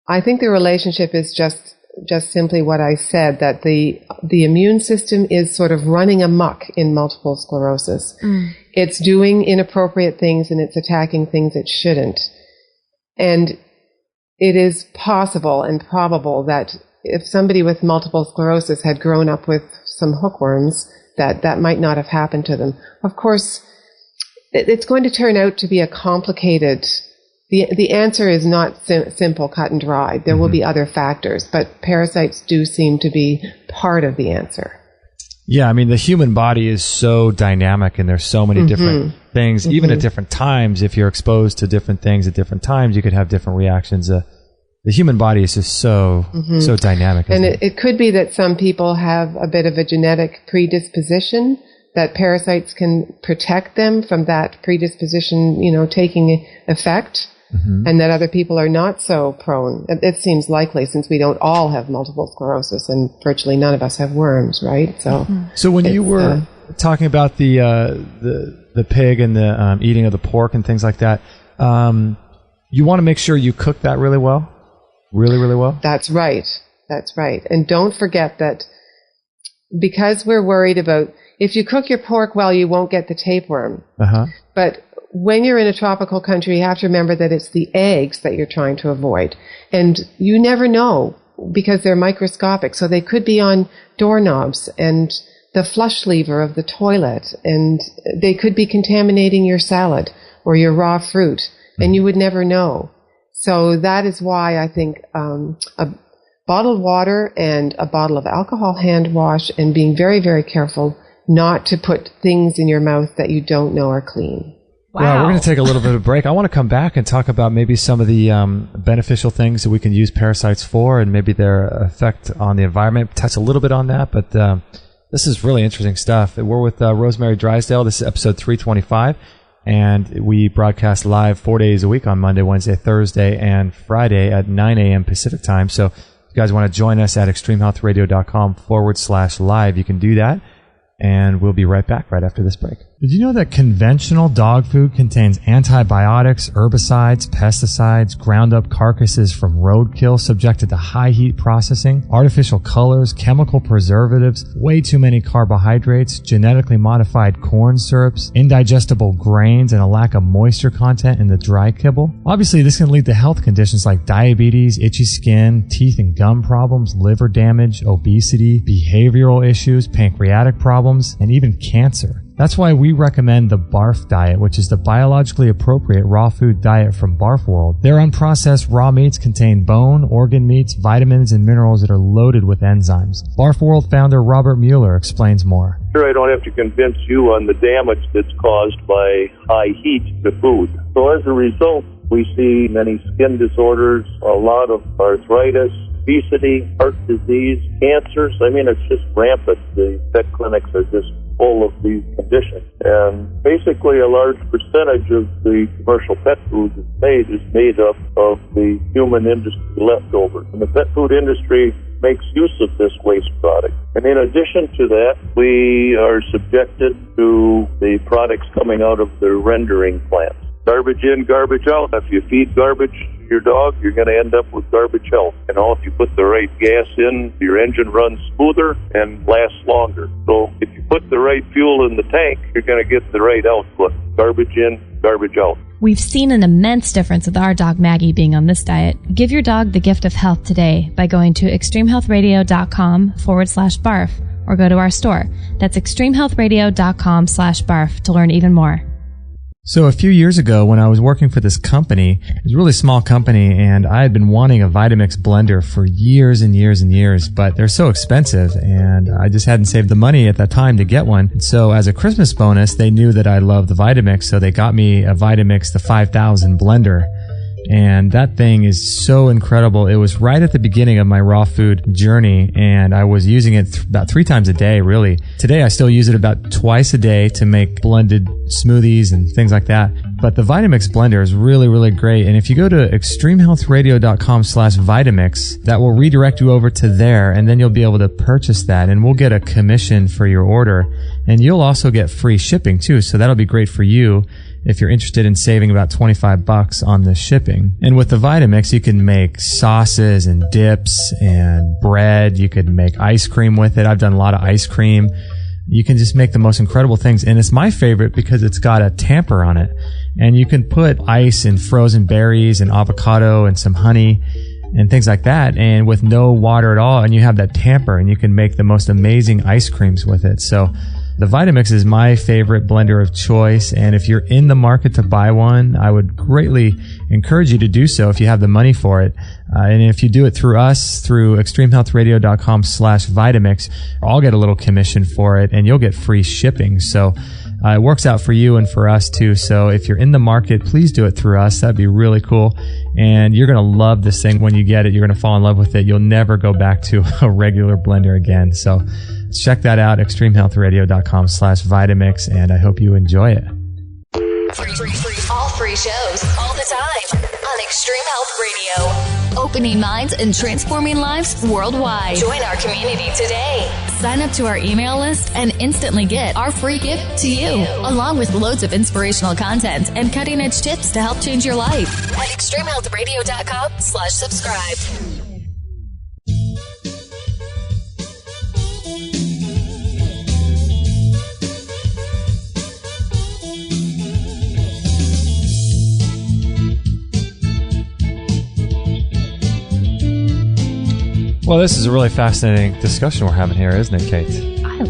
I think the relationship is just simply what I said, that the immune system is sort of running amok in multiple sclerosis. It's doing inappropriate things and it's attacking things it shouldn't. And it is possible and probable that if somebody with multiple sclerosis had grown up with some hookworms, that might not have happened to them. Of course, it's going to turn out to be a complicated. The answer is not simple, cut and dry. There will be other factors, but parasites do seem to be part of the answer. Yeah, I mean, the human body is so dynamic, and there's so many different things. Even at different times, if you're exposed to different things at different times, you could have different reactions. The human body is just so dynamic. And it could be that some people have a bit of a genetic predisposition, that parasites can protect them from that predisposition, taking effect. And that other people are not so prone. It seems likely, since we don't all have multiple sclerosis and virtually none of us have worms, right? So when you were talking about the pig and the eating of the pork and things like that, you want to make sure you cook that really well? Really, really well? That's right. That's right. And don't forget that because we're worried about, if you cook your pork well, you won't get the tapeworm. But when you're in a tropical country, you have to remember that it's the eggs that you're trying to avoid. And you never know, because they're microscopic. So they could be on doorknobs and the flush lever of the toilet. And they could be contaminating your salad or your raw fruit. And you would never know. So that is why I think a bottled water and a bottle of alcohol hand wash, and being very, very careful not to put things in your mouth that you don't know are clean. Wow. Well, we're going to take a little bit of a break. I want to come back and talk about maybe some of the beneficial things that we can use parasites for, and maybe their effect on the environment. Touch a little bit on that, but this is really interesting stuff. We're with Rosemary Drisdelle. This is episode 325, and we broadcast live 4 days a week on Monday, Wednesday, Thursday, and Friday at 9 a.m. Pacific time. So you guys want to join us at extremehealthradio.com/live, you can do that. And we'll be right back right after this break. Did you know that conventional dog food contains antibiotics, herbicides, pesticides, ground up carcasses from roadkill subjected to high heat processing, artificial colors, chemical preservatives, way too many carbohydrates, genetically modified corn syrups, indigestible grains, and a lack of moisture content in the dry kibble? Obviously, this can lead to health conditions like diabetes, itchy skin, teeth and gum problems, liver damage, obesity, behavioral issues, pancreatic problems, and even cancer. That's why we recommend the BARF diet, which is the biologically appropriate raw food diet from Barf World. Their unprocessed raw meats contain bone, organ meats, vitamins, and minerals that are loaded with enzymes. Barf World founder Robert Mueller explains more. Sure, I don't have to convince you on the damage that's caused by high heat to food. So as a result, we see many skin disorders, a lot of arthritis, obesity, heart disease, cancers. I mean, it's just rampant. The pet clinics are just full of these conditions. And basically a large percentage of the commercial pet food that's made up of the human industry leftovers. And the pet food industry makes use of this waste product. And in addition to that, we are subjected to the products coming out of the rendering plants. Garbage in, garbage out. If you feed garbage to your dog, you're going to end up with garbage health. You know, if you put the right gas in, your engine runs smoother and lasts longer. So if you put the right fuel in the tank, you're going to get the right output. Garbage in, garbage out. We've seen an immense difference with our dog Maggie being on this diet. Give your dog the gift of health today by going to extremehealthradio.com/barf or go to our store. That's extremehealthradio.com/barf to learn even more. So a few years ago when I was working for this company, it was a really small company, and I had been wanting a Vitamix blender for years and years and years, but they're so expensive and I just hadn't saved the money at that time to get one. So as a Christmas bonus, they knew that I loved the Vitamix, so they got me a Vitamix, the 5000 blender. And that thing is so incredible. It was right at the beginning of my raw food journey, and I was using it about 3 times a day, really. Today, I still use it about twice a day to make blended smoothies and things like that. But the Vitamix blender is really, really great. And if you go to extremehealthradio.com/Vitamix, that will redirect you over to there, and then you'll be able to purchase that, and we'll get a commission for your order. And you'll also get free shipping, too, so that'll be great for you if you're interested in saving about $25 on the shipping. And with the Vitamix, you can make sauces and dips and bread. You could make ice cream with it. I've done a lot of ice cream. You can just make the most incredible things. And it's my favorite because it's got a tamper on it. And you can put ice and frozen berries and avocado and some honey and things like that, and with no water at all. And you have that tamper, and you can make the most amazing ice creams with it. So the Vitamix is my favorite blender of choice, and if you're in the market to buy one, I would greatly encourage you to do so if you have the money for it. And if you do it through us, through extremehealthradio.com/Vitamix, I'll get a little commission for it, and you'll get free shipping. So it works out for you and for us too. So if you're in the market, please do it through us. That'd be really cool. And you're going to love this thing when you get it. You're going to fall in love with it. You'll never go back to a regular blender again. So check that out, extremehealthradio.com/Vitamix, and I hope you enjoy it. All free shows, all the time on Extreme Health Radio. Opening minds and transforming lives worldwide. Join our community today. Sign up to our email list and instantly get our free gift to you, along with loads of inspirational content and cutting-edge tips to help change your life at extremehealthradio.com/subscribe. Well, this is a really fascinating discussion we're having here, isn't it, Kate? I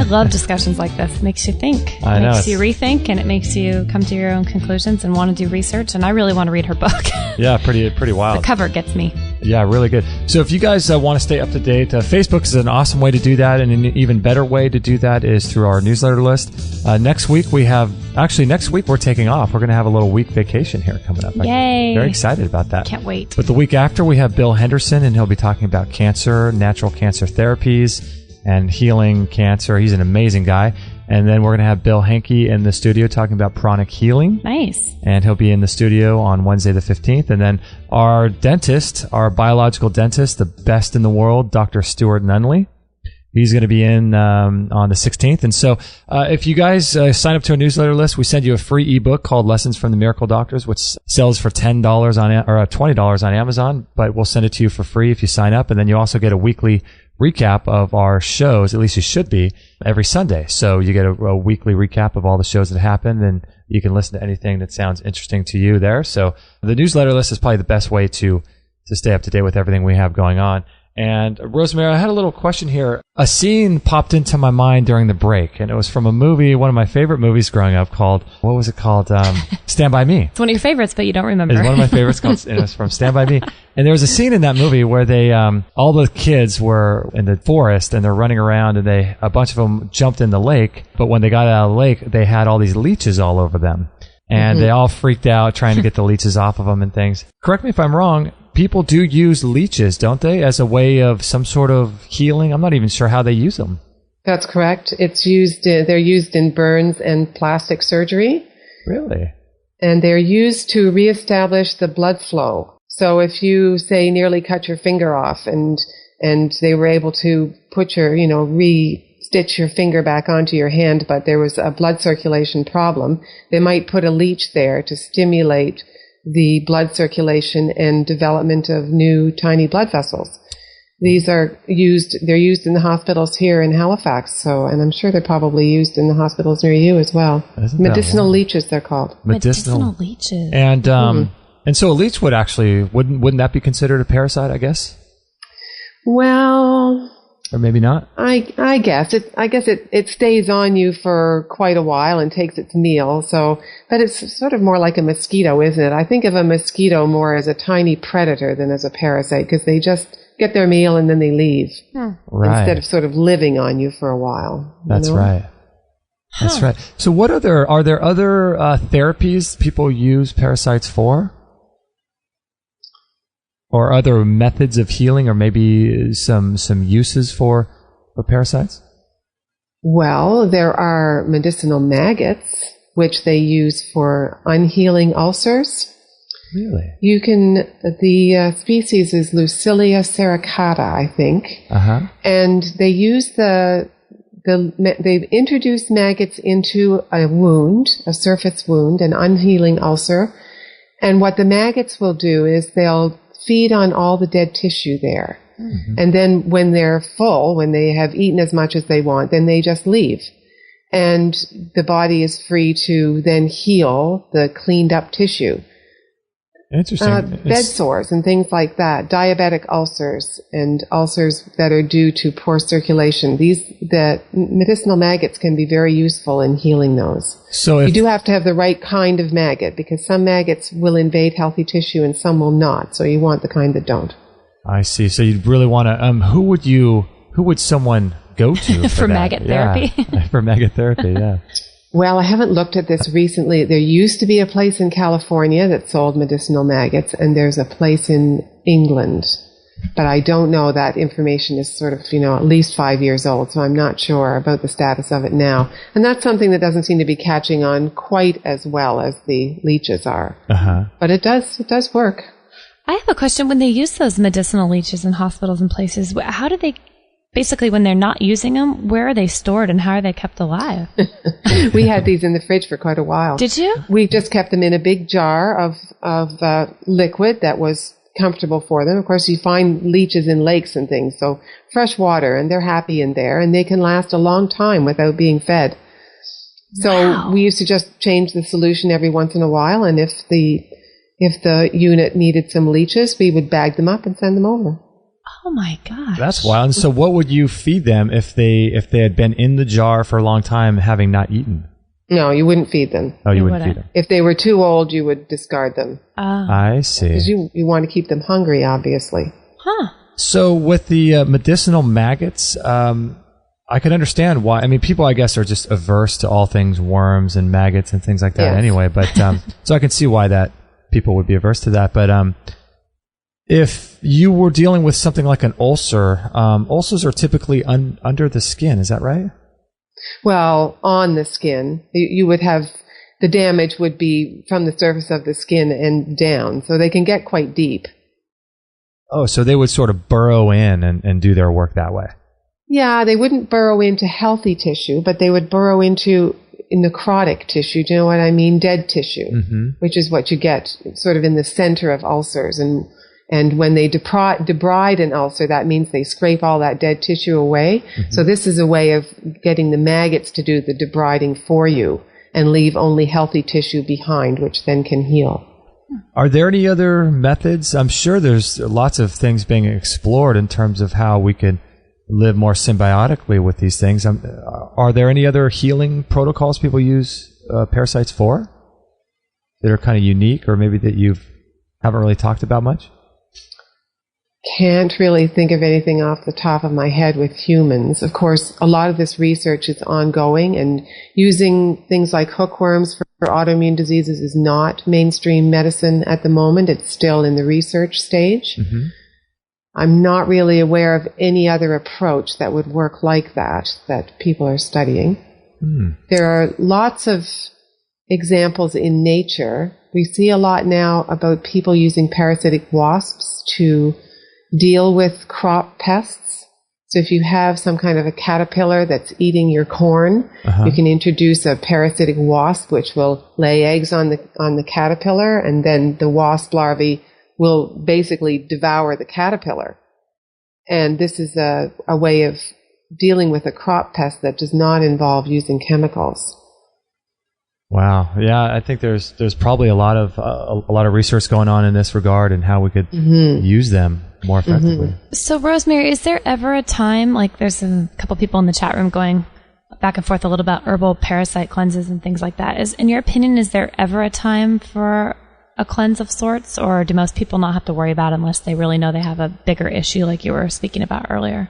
love discussions like this. It makes you think. I know. It makes you rethink, and it makes you come to your own conclusions and want to do research. And I really want to read her book. Yeah, pretty wild. The cover gets me. Yeah, really good. So if you guys want to stay up to date, Facebook is an awesome way to do that, and an even better way to do that is through our newsletter list. Next week we're taking off. We're going to have a little week vacation here coming up. Yay! I'm very excited about that. Can't wait. But the week after we have Bill Henderson, and he'll be talking about cancer, natural cancer therapies, and healing cancer. He's an amazing guy. And then we're going to have Bill Hankey in the studio talking about pranic healing. Nice. And he'll be in the studio on Wednesday the 15th. And then our dentist, our biological dentist, the best in the world, Dr. Stuart Nunley. He's going to be in on the 16th. And so if you guys sign up to a newsletter list, we send you a free ebook called Lessons from the Miracle Doctors, which sells for $10 or $20 on Amazon, but we'll send it to you for free if you sign up. And then you also get a weekly recap of our shows, at least you should be, every Sunday. So you get a weekly recap of all the shows that happened, and you can listen to anything that sounds interesting to you there. So the newsletter list is probably the best way to stay up to date with everything we have going on. And Rosemary, I had a little question here. A scene popped into my mind during the break, and it was from a movie, one of my favorite movies growing up called, what was it called? Stand By Me. It's one of your favorites, but you don't remember. It's one of my favorites called, and it's from Stand By Me. And there was a scene in that movie where they, all the kids were in the forest and they're running around, and a bunch of them jumped in the lake, but when they got out of the lake, they had all these leeches all over them. And they all freaked out trying to get the leeches off of them and things. Correct me if I'm wrong. People do use leeches, don't they, as a way of some sort of healing? I'm not even sure how they use them. That's correct. It's used. They're used in burns and plastic surgery. Really? And they're used to reestablish the blood flow. So if you, say, nearly cut your finger off and they were able to put your, re-stitch your finger back onto your hand, but there was a blood circulation problem, they might put a leech there to stimulate the blood circulation and development of new tiny blood vessels. These are used, they're used in the hospitals here in Halifax, and I'm sure they're probably used in the hospitals near you as well. Medicinal leeches, they're called. Medicinal leeches. And so a leech would actually, wouldn't that be considered a parasite, I guess? Well, or maybe not. I guess it stays on you for quite a while and takes its meal. But it's sort of more like a mosquito, isn't it? I think of a mosquito more as a tiny predator than as a parasite, because they just get their meal and then they leave, right? Instead of sort of living on you for a while. That's right. That's right. So, are there other therapies people use parasites for? Or other methods of healing, or maybe some uses for parasites? Well, there are medicinal maggots, which they use for unhealing ulcers. Really? The species is Lucilia sericata, I think. Uh-huh. And they use they've introduced maggots into a wound, a surface wound, an unhealing ulcer. And what the maggots will do is they'll feed on all the dead tissue there. Mm-hmm. And then when they're full, when they have eaten as much as they want, then they just leave. And the body is free to then heal the cleaned up tissue. Interesting. Bed sores and things like that, diabetic ulcers and ulcers that are due to poor circulation. The medicinal maggots can be very useful in healing those. So you do have to have the right kind of maggot, because some maggots will invade healthy tissue and some will not. So you want the kind that don't. I see. So you'd really want to, who would someone go to for maggot therapy? Yeah. For maggot therapy, yeah. Well, I haven't looked at this recently. There used to be a place in California that sold medicinal maggots, and there's a place in England. But I don't know. That information is sort of, at least 5 years old, so I'm not sure about the status of it now. And that's something that doesn't seem to be catching on quite as well as the leeches are. Uh-huh. But it does work. I have a question. When they use those medicinal leeches in hospitals and places, how do they... Basically, when they're not using them, where are they stored and how are they kept alive? We had these in the fridge for quite a while. Did you? We just kept them in a big jar of liquid that was comfortable for them. Of course, you find leeches in lakes and things, so fresh water, and they're happy in there, and they can last a long time without being fed. So we used to just change the solution every once in a while, and if the unit needed some leeches, we would bag them up and send them over. Oh my gosh. That's wild. And so what would you feed them if they had been in the jar for a long time having not eaten? No, you wouldn't feed them. Oh, you wouldn't feed them. If they were too old, you would discard them. I see. Because you want to keep them hungry, obviously. Huh. So with the medicinal maggots, I can understand why. I mean, people, I guess, are just averse to all things worms and maggots and things like that anyway. But so I can see why that people would be averse to that. But if you were dealing with something like an ulcer, ulcers are typically under the skin. Is that right? Well, on the skin, you would have, the damage would be from the surface of the skin and down, so they can get quite deep. Oh, so they would sort of burrow in and do their work that way. Yeah, they wouldn't burrow into healthy tissue, but they would burrow into necrotic tissue. Do you know what I mean? Dead tissue, which is what you get sort of in the center of ulcers. And when they debride an ulcer, that means they scrape all that dead tissue away. So this is a way of getting the maggots to do the debriding for you and leave only healthy tissue behind, which then can heal. Are there any other methods? I'm sure there's lots of things being explored in terms of how we could live more symbiotically with these things. Are there any other healing protocols people use parasites for that are kind of unique, or maybe that you haven't really talked about much? Can't really think of anything off the top of my head with humans. Of course, a lot of this research is ongoing, and using things like hookworms for autoimmune diseases is not mainstream medicine at the moment. It's still in the research stage. I'm not really aware of any other approach that would work like that people are studying. There are lots of examples in nature. We see a lot now about people using parasitic wasps to deal with crop pests. So if you have some kind of a caterpillar that's eating your corn, you can introduce a parasitic wasp which will lay eggs on the caterpillar, and then the wasp larvae will basically devour the caterpillar. And this is a way of dealing with a crop pest that does not involve using chemicals. Wow. Yeah, I think there's probably a lot of research going on in this regard and how we could use them more effectively. So, Rosemary, is there ever a time, like there's a couple people in the chat room going back and forth a little about herbal parasite cleanses and things like that. In your opinion, is there ever a time for a cleanse of sorts, or do most people not have to worry about it unless they really know they have a bigger issue like you were speaking about earlier?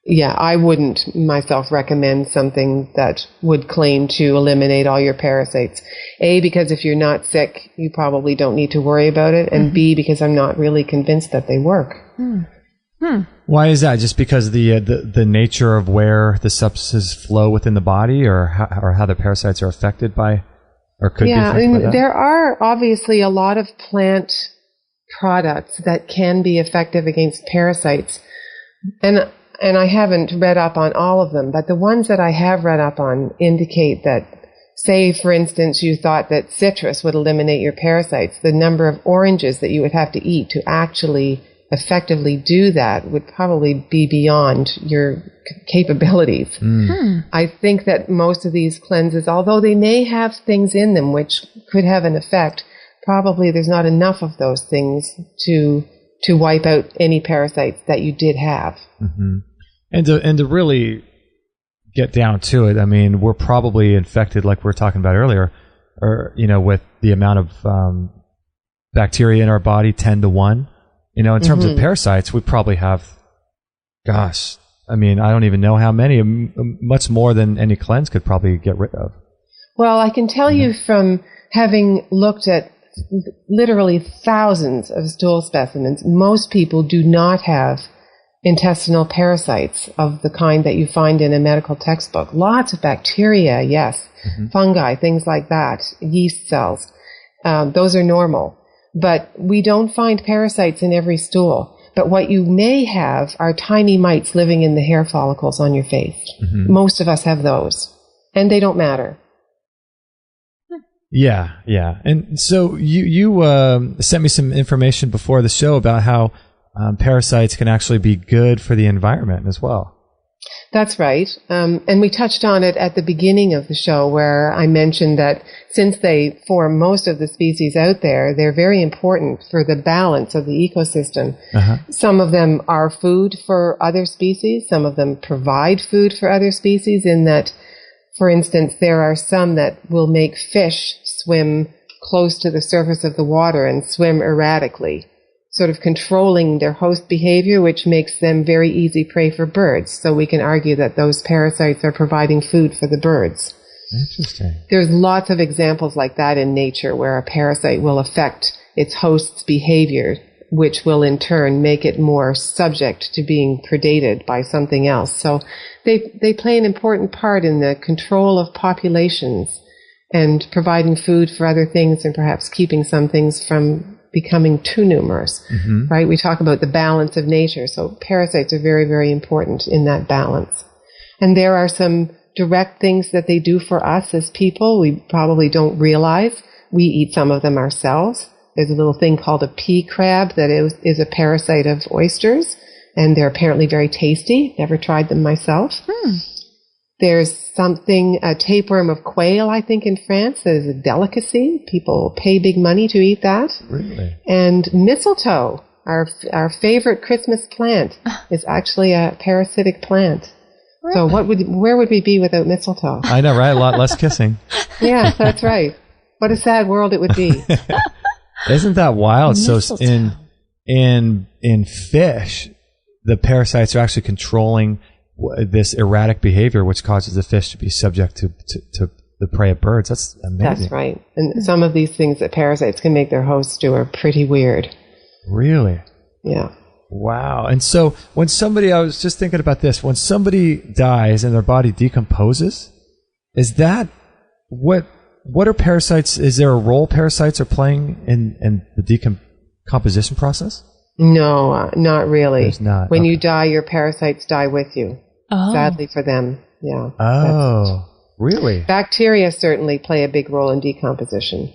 Yeah, I wouldn't myself recommend something that would claim to eliminate all your parasites. A, because if you're not sick, you probably don't need to worry about it. And B, because I'm not really convinced that they work. Why is that? Just because the nature of where the substances flow within the body, or how the parasites are affected by, or could be affected by that? There are obviously a lot of plant products that can be effective against parasites. And I haven't read up on all of them, but the ones that I have read up on indicate that, say, for instance, you thought that citrus would eliminate your parasites, the number of oranges that you would have to eat to actually effectively do that would probably be beyond your capabilities. I think that most of these cleanses, although they may have things in them which could have an effect, probably there's not enough of those things to wipe out any parasites that you did have. And to really get down to it, I mean, we're probably infected, like we were talking about earlier, or with the amount of bacteria in our body 10 to 1. In terms of parasites, we probably have, gosh, I mean, I don't even know how many, much more than any cleanse could probably get rid of. Well, I can tell you from having looked at literally thousands of stool specimens, most people do not have intestinal parasites of the kind that you find in a medical textbook. Lots of bacteria, yes, fungi, things like that, yeast cells. Those are normal. But we don't find parasites in every stool. But what you may have are tiny mites living in the hair follicles on your face. Most of us have those, and they don't matter. Yeah. And so you sent me some information before the show about how parasites can actually be good for the environment as well. That's right. And we touched on it at the beginning of the show, where I mentioned that since they form most of the species out there, they're very important for the balance of the ecosystem. Some of them are food for other species. Some of them provide food for other species, in that, for instance, there are some that will make fish swim close to the surface of the water and swim erratically, sort of controlling their host behavior, which makes them very easy prey for birds. So we can argue that those parasites are providing food for the birds. Interesting. There's lots of examples like that in nature, where a parasite will affect its host's behavior, which will in turn make it more subject to being predated by something else. So they play an important part in the control of populations and providing food for other things and perhaps keeping some things from becoming too numerous, right? We talk about the balance of nature. So parasites are very, very important in that balance. And there are some direct things that they do for us as people we probably don't realize. We eat some of them ourselves. There's a little thing called a pea crab that is a parasite of oysters, and they're apparently very tasty. Never tried them myself. There's something, a tapeworm of quail, I think, in France, that is a delicacy. People pay big money to eat that. Really? And mistletoe, our favorite Christmas plant, is actually a parasitic plant. Really? So where would we be without mistletoe? I know, right? A lot less kissing. Yeah, that's right. What a sad world it would be. Isn't that wild? Mistletoe. So in fish, the parasites are actually controlling this erratic behavior, which causes the fish to be subject to the prey of birds. That's amazing. That's right. And some of these things that parasites can make their hosts do are pretty weird. Really? Yeah. Wow. And so when somebody, I was just thinking about this, when somebody dies and their body decomposes, is that what are parasites? Is there a role parasites are playing in the decomposition process? No, not really. There's not. When Okay. you die, your parasites die with you. Oh. Sadly for them. Yeah. Oh, really? Bacteria certainly play a big role in decomposition,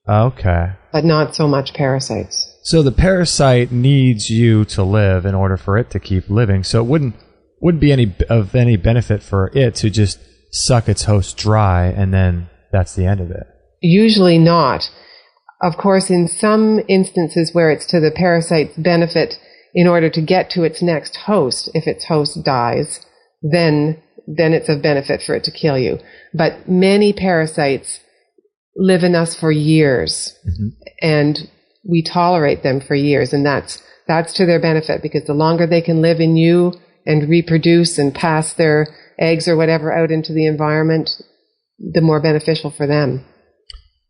Okay. but not so much parasites. So the parasite needs you to live in order for it to keep living. So it wouldn't be any benefit for it to just suck its host dry and then that's the end of it. Usually not. Of course, in some instances where it's to the parasite's benefit in order to get to its next host, if its host dies, then it's of benefit for it to kill you. But many parasites live in us for years, and we tolerate them for years, and that's to their benefit, because the longer they can live in you and reproduce and pass their eggs or whatever out into the environment, the more beneficial for them.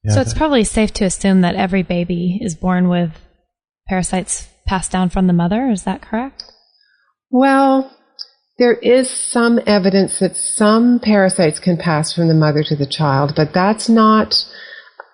Yeah, So it's probably safe to assume that every baby is born with parasites passed down from the mother. Is that correct? Well, there is some evidence that some parasites can pass from the mother to the child, but that's not,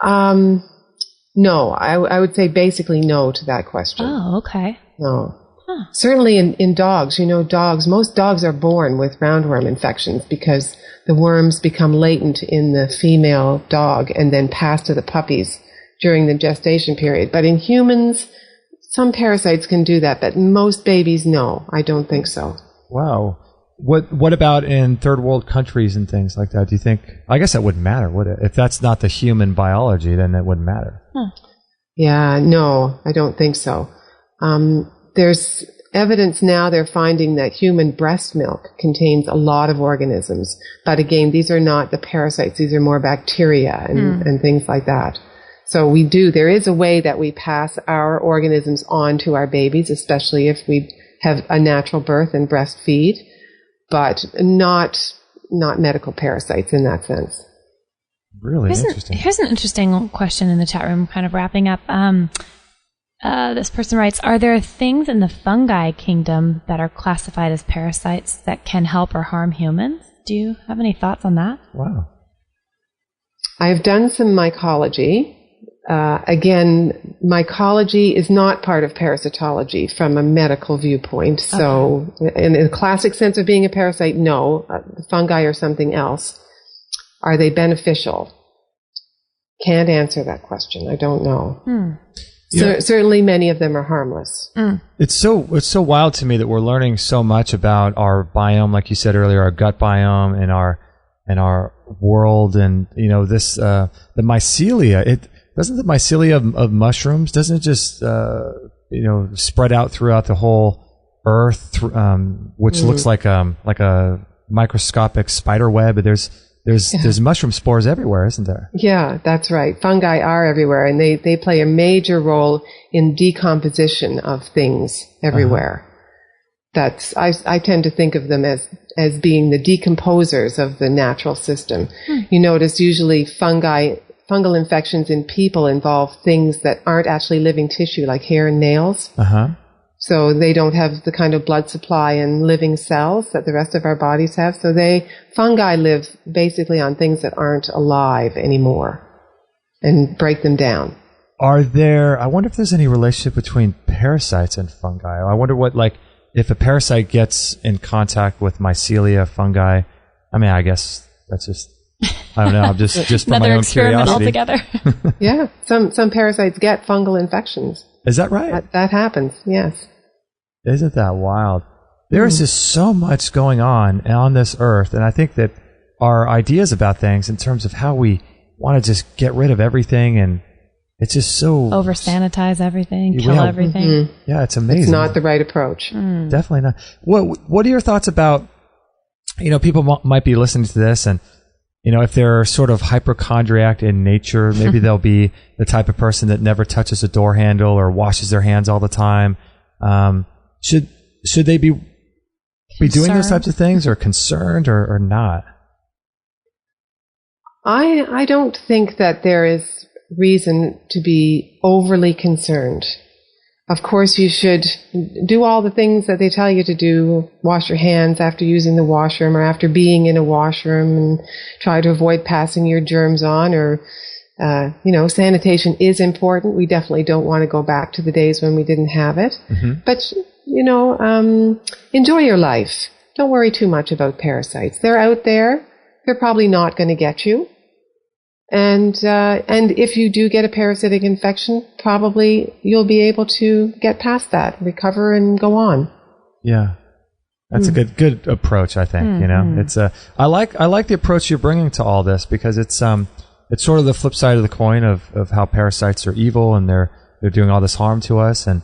no, I would say basically no to that question. Oh, okay. No. Huh. Certainly in dogs, most dogs are born with roundworm infections because the worms become latent in the female dog and then pass to the puppies during the gestation period. But in humans, some parasites can do that, but most babies, no, I don't think so. Wow. What about in third world countries and things like that? Do you think, I guess that wouldn't matter, would it? If that's not the human biology, then it wouldn't matter. Yeah, no, I don't think so. There's evidence now they're finding that human breast milk contains a lot of organisms. But again, these are not the parasites. These are more bacteria and things like that. So there is a way that we pass our organisms on to our babies, especially if we have a natural birth and breastfeed, but not medical parasites in that sense. Really interesting. Here's an interesting question in the chat room, kind of wrapping up. This person writes, are there things in the fungi kingdom that are classified as parasites that can help or harm humans? Do you have any thoughts on that? Wow. I've done some mycology. Again, mycology is not part of parasitology from a medical viewpoint. So in the classic sense of being a parasite, no. The fungi are something else. Are they beneficial? Can't answer that question. I don't know. Certainly many of them are harmless. It's so wild to me that we're learning so much about our biome, like you said earlier, our gut biome and our world, and this the mycelia. Doesn't the mycelia of mushrooms, doesn't it just spread out throughout the whole earth, which looks like a microscopic spider web? There's mushroom spores everywhere, isn't there? Yeah, that's right. Fungi are everywhere, and they play a major role in decomposition of things everywhere. I tend to think of them as being the decomposers of the natural system. You notice usually fungal infections in people involve things that aren't actually living tissue, like hair and nails. So they don't have the kind of blood supply and living cells that the rest of our bodies have. So fungi live basically on things that aren't alive anymore and break them down. I wonder if there's any relationship between parasites and fungi. I wonder if a parasite gets in contact with mycelia fungi. I mean, I guess that's just, I don't know. I'm just from my own curiosity. Altogether. Yeah. Some parasites get fungal infections. Is that right? That happens. Yes. Isn't that wild? There is just so much going on this earth. And I think that our ideas about things in terms of how we want to just get rid of everything, and it's just so over sanitize everything, kill everything. Mm-hmm. Yeah, it's amazing. It's not the right approach. Definitely not. What are your thoughts about, people might be listening to this, and if they're sort of hypochondriac in nature, maybe they'll be the type of person that never touches a door handle or washes their hands all the time. Should they be doing those types of things, or concerned, or not? I don't think that there is reason to be overly concerned. Of course, you should do all the things that they tell you to do. Wash your hands after using the washroom or after being in a washroom, and try to avoid passing your germs on, or, sanitation is important. We definitely don't want to go back to the days when we didn't have it. Mm-hmm. But, enjoy your life. Don't worry too much about parasites. They're out there. They're probably not going to get you. And if you do get a parasitic infection, probably you'll be able to get past that, recover, and go on. Yeah, that's a good approach. I think it's I like the approach you're bringing to all this, because it's sort of the flip side of the coin of how parasites are evil and they're doing all this harm to us, and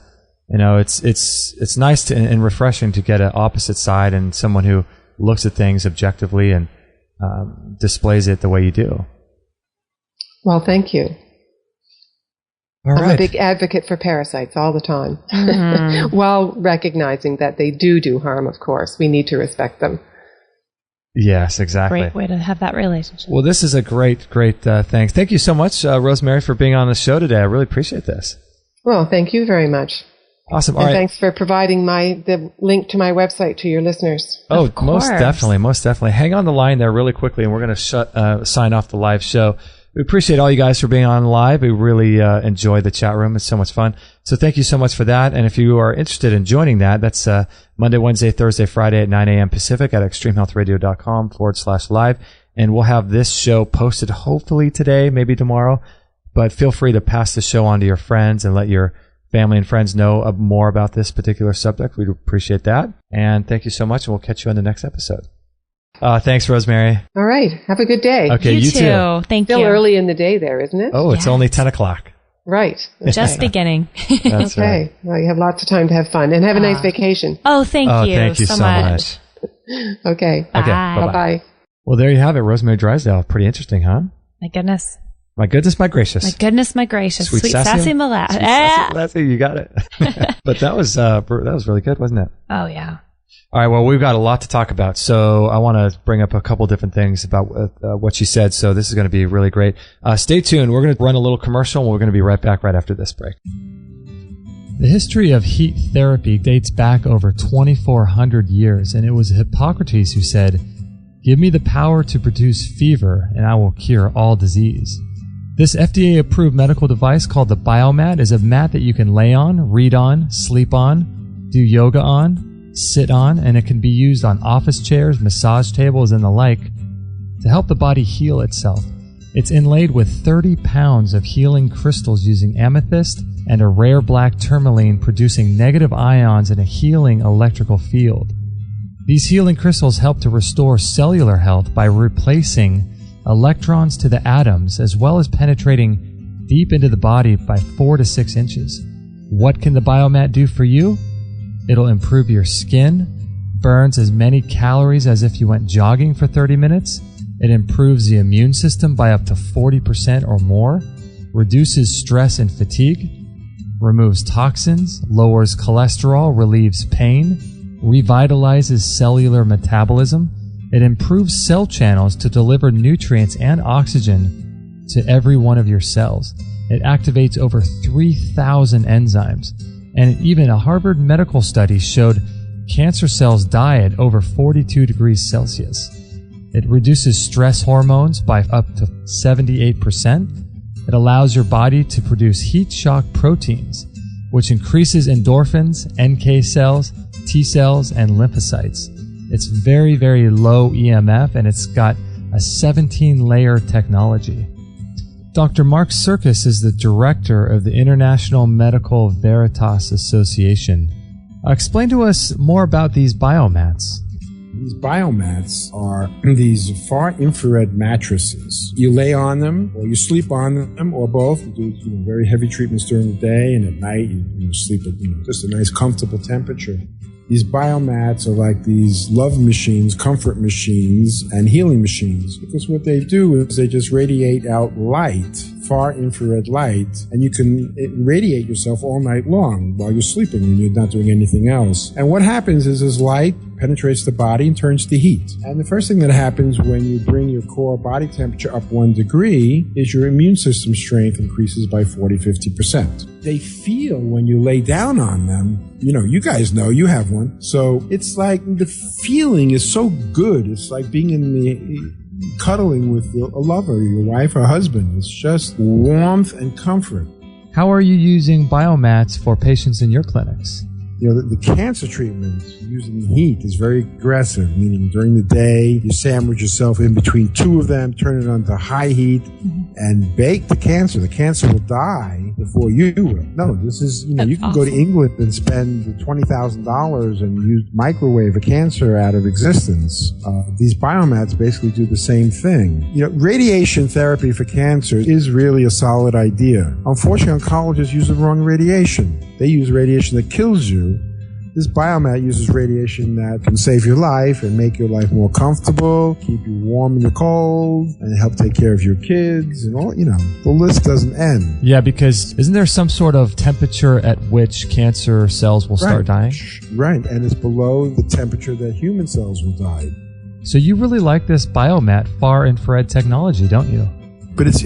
it's nice and refreshing to get an opposite side and someone who looks at things objectively and displays it the way you do. Well, thank you. All I'm a big advocate for parasites all the time, while recognizing that they do harm, of course. We need to respect them. Yes, exactly. Great way to have that relationship. Well, this is a great thing. Thank you so much, Rosemary, for being on the show today. I really appreciate this. Well, thank you very much. Awesome. All right. Thanks for providing the link to my website to your listeners. Oh, most definitely. Hang on the line there really quickly, and we're going to sign off the live show. We appreciate all you guys for being on live. We really enjoy the chat room. It's so much fun. So thank you so much for that. And if you are interested in joining that, that's Monday, Wednesday, Thursday, Friday at 9 a.m. Pacific at extremehealthradio.com/live. And we'll have this show posted hopefully today, maybe tomorrow. But feel free to pass the show on to your friends and let your family and friends know more about this particular subject. We'd appreciate that. And thank you so much, and we'll catch you on the next episode. Thanks, Rosemary. All right. Have a good day. Okay, you too. Thank you. Still early in the day there, isn't it? Oh, it's only 10 o'clock. Right. Okay. Just beginning. That's okay. Right. Well, you have lots of time to have fun, and have a nice vacation. Oh, thank you so much. Okay. Bye. Okay. Bye-bye. Bye. Well, there you have it. Rosemary Drisdelle. Pretty interesting, huh? My goodness. My goodness, my gracious. My goodness, my gracious. Sweet sassy molasses. Sassy, you got it. But that was really good, wasn't it? Oh, yeah. All right, well, we've got a lot to talk about, so I want to bring up a couple different things about what she said, so this is going to be really great. Stay tuned. We're going to run a little commercial, and we're going to be right back right after this break. The history of heat therapy dates back over 2,400 years, and it was Hippocrates who said, "Give me the power to produce fever, and I will cure all disease." This FDA-approved medical device called the Biomat is a mat that you can lay on, read on, sleep on, do yoga on, sit on, and it can be used on office chairs, massage tables, and the like to help the body heal itself. It's inlaid with 30 pounds of healing crystals using amethyst and a rare black tourmaline, producing negative ions in a healing electrical field. These healing crystals help to restore cellular health by replacing electrons to the atoms, as well as penetrating deep into the body by 4 to 6 inches. What can the Biomat do for you? It'll improve your skin, burns as many calories as if you went jogging for 30 minutes. It improves the immune system by up to 40% or more, reduces stress and fatigue, removes toxins, lowers cholesterol, relieves pain, revitalizes cellular metabolism. It improves cell channels to deliver nutrients and oxygen to every one of your cells. It activates over 3,000 enzymes. And even a Harvard medical study showed cancer cells die at over 42 degrees Celsius. It reduces stress hormones by up to 78%. It allows your body to produce heat shock proteins, which increases endorphins, NK cells, T cells, and lymphocytes. It's very, very low EMF, and it's got a 17-layer technology. Dr. Mark Serkis is the director of the International Medical Veritas Association. Explain to us more about these biomats. These biomats are these far infrared mattresses. You lay on them, or you sleep on them, or both. You do very heavy treatments during the day, and at night you sleep at just a nice, comfortable temperature. These biomats are like these love machines, comfort machines, and healing machines. Because what they do is they just radiate out light, far infrared light, and you can radiate yourself all night long while you're sleeping when you're not doing anything else. And what happens is this light penetrates the body and turns to heat. And the first thing that happens when you bring your core body temperature up 1 degree is your immune system strength increases by 40-50%. They feel when you lay down on them, you guys know, you have one. So it's like the feeling is so good. It's like being in the cuddling with a lover, your wife or husband. It's just warmth and comfort. How are you using biomats for patients in your clinics? The cancer treatment using heat is very aggressive, meaning during the day, you sandwich yourself in between two of them, turn it on to high heat, and bake the cancer. The cancer will die before you will. No, this is, you can go to England and spend $20,000 and use microwave a cancer out of existence. These biomats basically do the same thing. Radiation therapy for cancer is really a solid idea. Unfortunately, oncologists use the wrong radiation. They use radiation that kills you. This biomat uses radiation that can save your life and make your life more comfortable, keep you warm in the cold, and help take care of your kids, and all, the list doesn't end. Yeah, because isn't there some sort of temperature at which cancer cells will start dying? Right, and it's below the temperature that human cells will die. So you really like this biomat far infrared technology, don't you? But it's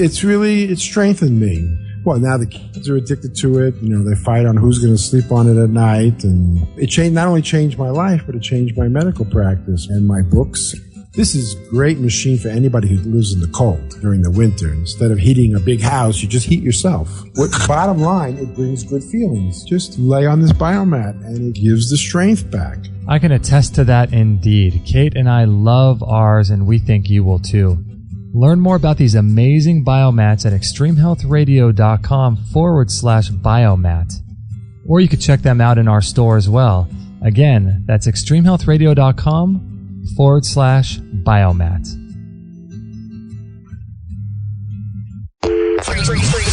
strengthened me. Well, now the kids are addicted to it. They fight on who's going to sleep on it at night. And it not only changed my life, but it changed my medical practice and my books. This is a great machine for anybody who lives in the cold during the winter. Instead of heating a big house, you just heat yourself. Bottom line, it brings good feelings. Just lay on this biomat, and it gives the strength back. I can attest to that indeed. Kate and I love ours, and we think you will too. Learn more about these amazing biomats at extremehealthradio.com/biomat. Or you could check them out in our store as well. Again, that's extremehealthradio.com/biomat.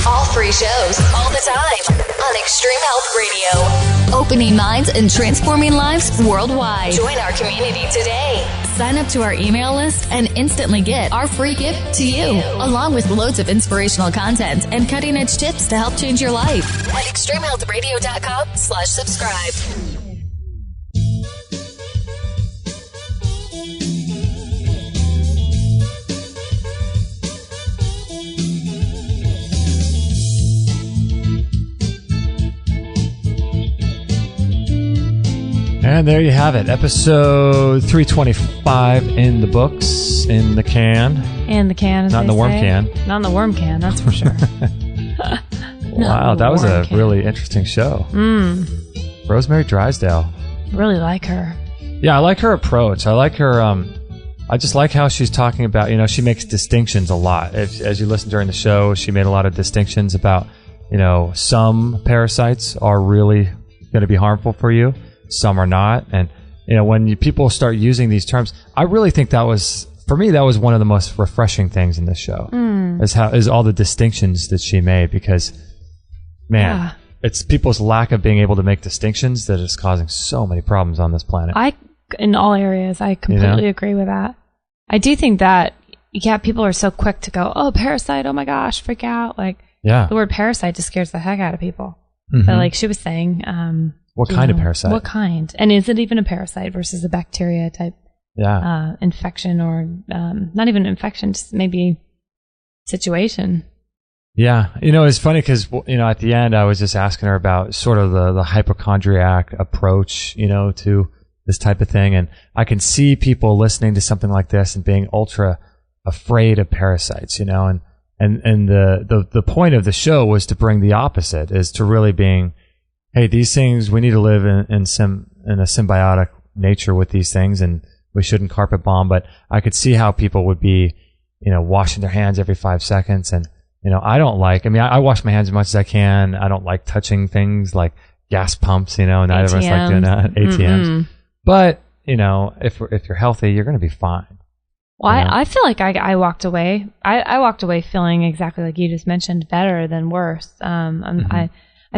All free shows, all the time on Extreme Health Radio. Opening minds and transforming lives worldwide. Join our community today. Sign up to our email list and instantly get our free gift to you, along with loads of inspirational content and cutting-edge tips to help change your life at extremehealthradio.com/subscribe. And there you have it. Episode 325 in the books, in the can. In the can, as Not in the worm can. Not in the worm can, that's for sure. Wow, that was a really interesting show. Rosemary Drisdelle. Really like her. Yeah, I like her approach. I like her, I just like how she's talking about, she makes distinctions a lot. As you listen during the show, she made a lot of distinctions about, some parasites are really going to be harmful for you. Some are not. And, when people start using these terms, I really think that was one of the most refreshing things in this show. Is all the distinctions that she made, because, man, it's people's lack of being able to make distinctions that is causing so many problems on this planet. In all areas, I completely agree with that. I do think that, people are so quick to go, oh, parasite, oh my gosh, freak out. The word parasite just scares the heck out of people. But like she was saying, what kind of parasite? What kind? And is it even a parasite versus a bacteria type infection, or not even infection, just maybe situation? Yeah. It's funny because, at the end, I was just asking her about sort of the hypochondriac approach, to this type of thing. And I can see people listening to something like this and being ultra afraid of parasites, and the point of the show was to bring the opposite, is to really being, hey, these things, we need to live in a symbiotic nature with these things, and we shouldn't carpet bomb. But I could see how people would be, washing their hands every 5 seconds. And, I don't like, I wash my hands as much as I can. I don't like touching things like gas pumps, not everyone's like doing that, ATMs. Mm-hmm. But, if you're healthy, you're going to be fine. Well, I feel like I walked away. I walked away feeling exactly like you just mentioned, better than worse. I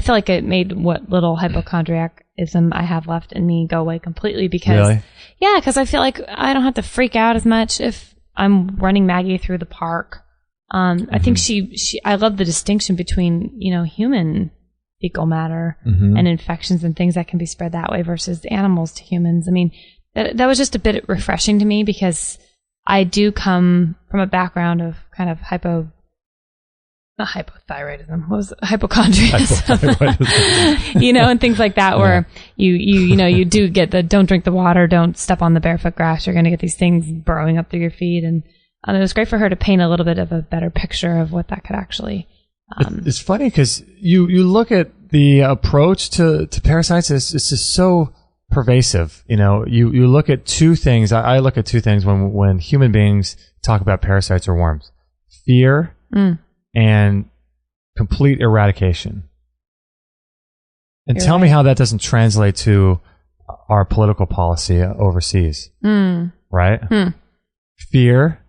feel like it made what little hypochondriacism I have left in me go away completely because, because I feel like I don't have to freak out as much if I'm running Maggie through the park. I think I love the distinction between, human fecal matter and infections and things that can be spread that way versus animals to humans. That was just a bit refreshing to me because I do come from a background of kind of hypothyroidism. What was it? Hypochondriacism. And things like that where you do get the don't drink the water, don't step on the barefoot grass. You're going to get these things burrowing up through your feet. And it was great for her to paint a little bit of a better picture of what that could actually. It's funny because you look at the approach to parasites, it's just so pervasive. You look at two things. I look at two things when human beings talk about parasites or worms: fear and complete eradication. And tell me how that doesn't translate to our political policy overseas, right? Fear,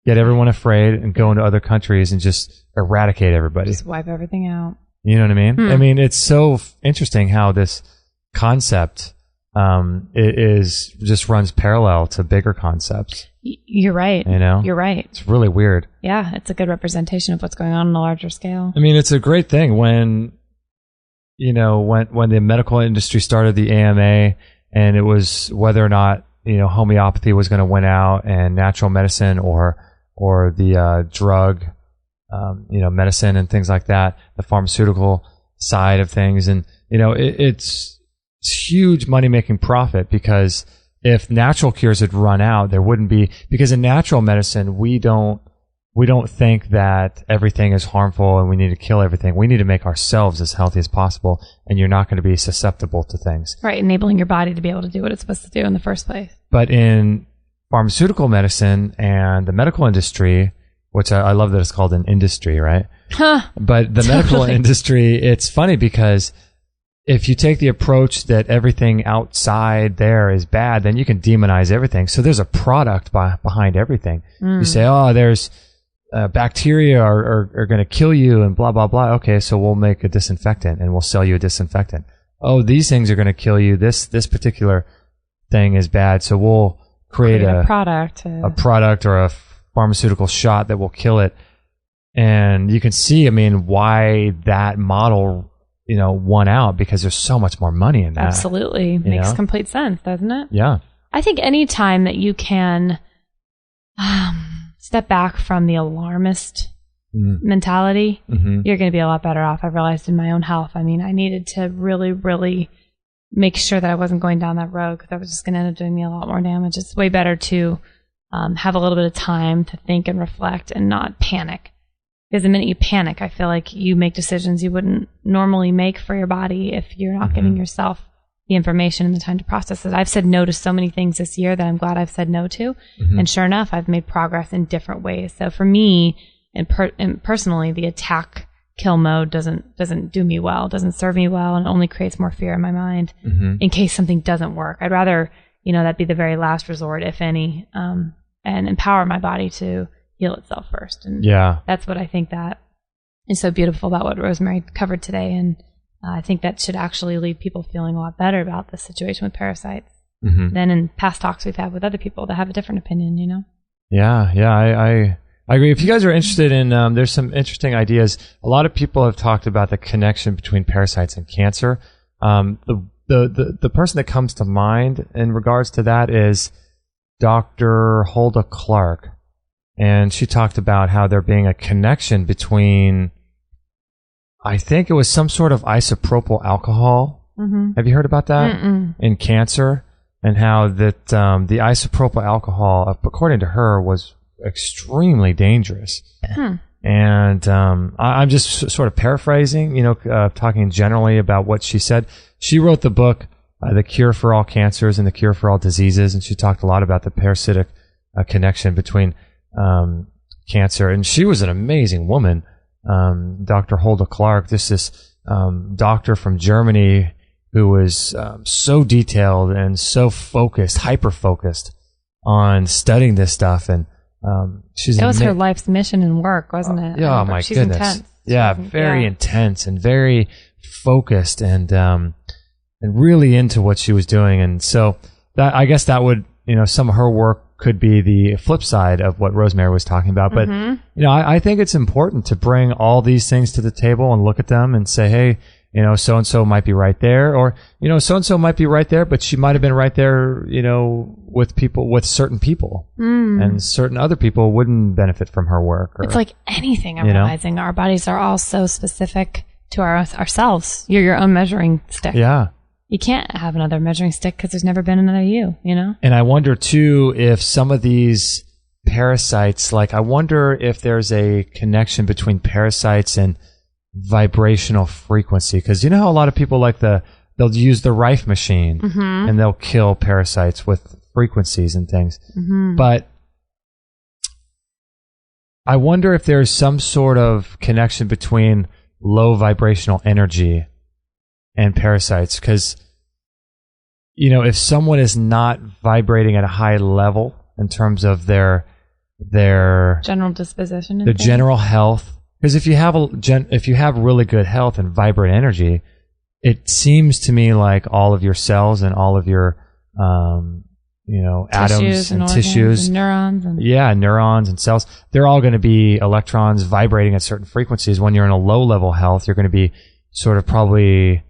get everyone afraid, and go into other countries and just eradicate everybody. Just wipe everything out. You know what I mean? It's so interesting how this concept just runs parallel to bigger concepts. You're right. You're right. It's really weird. Yeah, it's a good representation of what's going on a larger scale. It's a great thing when the medical industry started the AMA, and it was whether or not homeopathy was going to win out, and natural medicine or the drug, medicine and things like that, the pharmaceutical side of things, and it's huge money-making profit because if natural cures had run out, there wouldn't be, because in natural medicine, we don't think that everything is harmful and we need to kill everything. We need to make ourselves as healthy as possible, and you're not going to be susceptible to things. Right, enabling your body to be able to do what it's supposed to do in the first place. But in pharmaceutical medicine and the medical industry, which I love that it's called an industry, right? But the medical industry, it's funny because if you take the approach that everything outside there is bad, then you can demonize everything. So there's a product behind everything. You say, there's bacteria are going to kill you and blah, blah, blah. Okay, so we'll make a disinfectant and we'll sell you a disinfectant. Oh, these things are going to kill you. This particular thing is bad, so we'll create a product or a pharmaceutical shot that will kill it. And you can see, why that model won out, because there's so much more money in that. Absolutely. Makes complete sense, doesn't it? Yeah. I think any time that you can step back from the alarmist mentality, you're going to be a lot better off. I've realized in my own health. I needed to really, really make sure that I wasn't going down that road because I was just going to end up doing me a lot more damage. It's way better to have a little bit of time to think and reflect and not panic. Because the minute you panic, I feel like you make decisions you wouldn't normally make for your body if you're not giving yourself the information and the time to process it. I've said no to so many things this year that I'm glad I've said no to. And sure enough, I've made progress in different ways. So for me, and personally, the attack kill mode doesn't do me well, doesn't serve me well, and only creates more fear in my mind in case something doesn't work. I'd rather, that be the very last resort, if any, and empower my body to heal itself first. And that's what I think that is so beautiful about what Rosemary covered today. And I think that should actually leave people feeling a lot better about the situation with parasites than in past talks we've had with other people that have a different opinion, Yeah, I agree. If you guys are interested in, there's some interesting ideas. A lot of people have talked about the connection between parasites and cancer. The person that comes to mind in regards to that is Dr. Hulda Clark. And she talked about how there being a connection between I think it was some sort of isopropyl alcohol. Mm-hmm. Have you heard about that? In cancer? And how that the isopropyl alcohol, according to her, was extremely dangerous. And I'm just sort of paraphrasing, talking generally about what she said. She wrote the book, The Cure for All Cancers and the Cure for All Diseases, and she talked a lot about the parasitic connection between cancer. And she was an amazing woman, Dr. Hulda Clark, this doctor from Germany who was so detailed and so focused, hyper-focused on studying this stuff. And it was her life's mission and work, wasn't it? Yeah, my She's goodness. Intense. Yeah, very intense and very focused and really into what she was doing. And so that, I guess that would, some of her work could be the flip side of what Rosemary was talking about. But, I think it's important to bring all these things to the table and look at them and say, hey, so-and-so might be right there, or, so-and-so might be right there, but she might have been right there, with certain people, and certain other people wouldn't benefit from her work. It's like anything I'm realizing. Our bodies are all so specific to ourselves. You're your own measuring stick. Yeah. You can't have another measuring stick because there's never been another you, And I wonder, too, if some of these parasites, I wonder if there's a connection between parasites and vibrational frequency, because how a lot of people they'll use the Rife machine and they'll kill parasites with frequencies and things. But I wonder if there's some sort of connection between low vibrational energy and parasites, because if someone is not vibrating at a high level in terms of their general disposition, their general health. Because if you have really good health and vibrant energy, it seems to me like all of your cells and all of your atoms and tissues and neurons neurons and cells, they're all going to be electrons vibrating at certain frequencies. When you're in a low level health, you're going to be sort of probably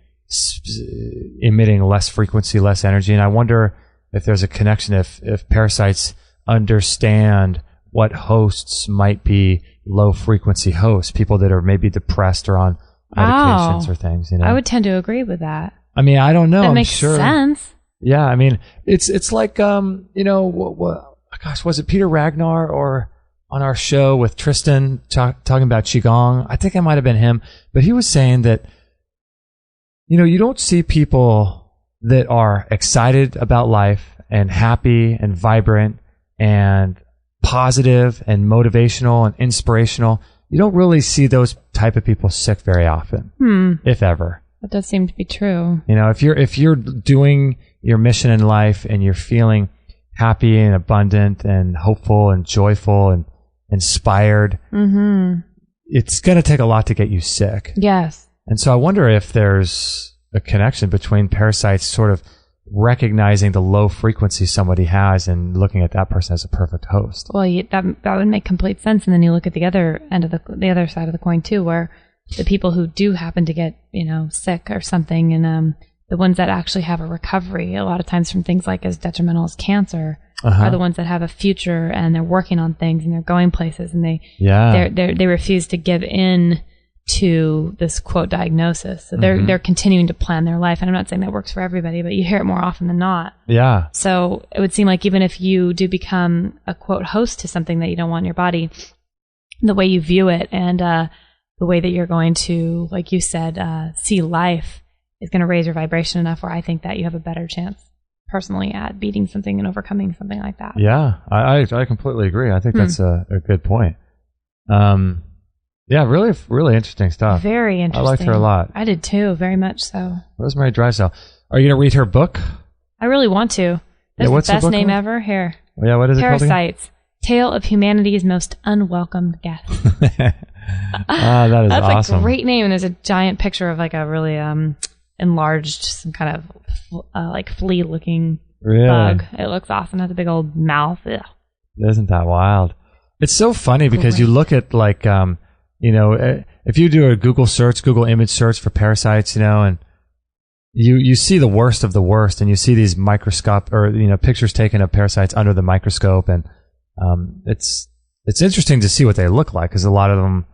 emitting less frequency, less energy. And I wonder if there's a connection, if parasites understand what hosts might be low frequency hosts, people that are maybe depressed or on medications or things. I would tend to agree with that. I mean, I don't know. That I'm makes sure. sense. Yeah, I mean, it's like gosh, was it Peter Ragnar or on our show with Tristan talking about qigong? I think it might have been him, but he was saying that you don't see people that are excited about life and happy and vibrant and positive and motivational and inspirational. You don't really see those type of people sick very often, if ever. That does seem to be true. If you're doing your mission in life and you're feeling happy and abundant and hopeful and joyful and inspired, it's going to take a lot to get you sick. Yes. And so I wonder if there's a connection between parasites sort of recognizing the low frequency somebody has and looking at that person as a perfect host. Well, that would make complete sense. And then you look at the other end of the other side of the coin too, where the people who do happen to get sick or something, and the ones that actually have a recovery, a lot of times from things like as detrimental as cancer, are the ones that have a future and they're working on things and they're going places and they refuse to give in to this quote diagnosis. So they're continuing to plan their life. And I'm not saying that works for everybody, but you hear it more often than not. Yeah. So it would seem like even if you do become a quote host to something that you don't want in your body, the way you view it and the way that you're going to, like you said, see life is going to raise your vibration enough where I think that you have a better chance personally at beating something and overcoming something like that. Yeah, I completely agree. I think that's a good point. Yeah, really, really interesting stuff. Very interesting. I liked her a lot. I did too, very much so. Rosemary Drisdelle. Are you going to read her book? I really want to. That's what's the best the book name called? ever. Here. Yeah, what is it called? Parasites. Tale of humanity's most unwelcomed guest. That is That's awesome. a great name, and there's a giant picture of like a really enlarged, some kind of like flea-looking bug. It looks awesome. It has a big old mouth. Ugh. Isn't that wild? It's so funny because you look at like if you do a Google image search for parasites, and you see the worst of the worst, and you see these microscope or pictures taken of parasites under the microscope, and it's interesting to see what they look like because a lot of them,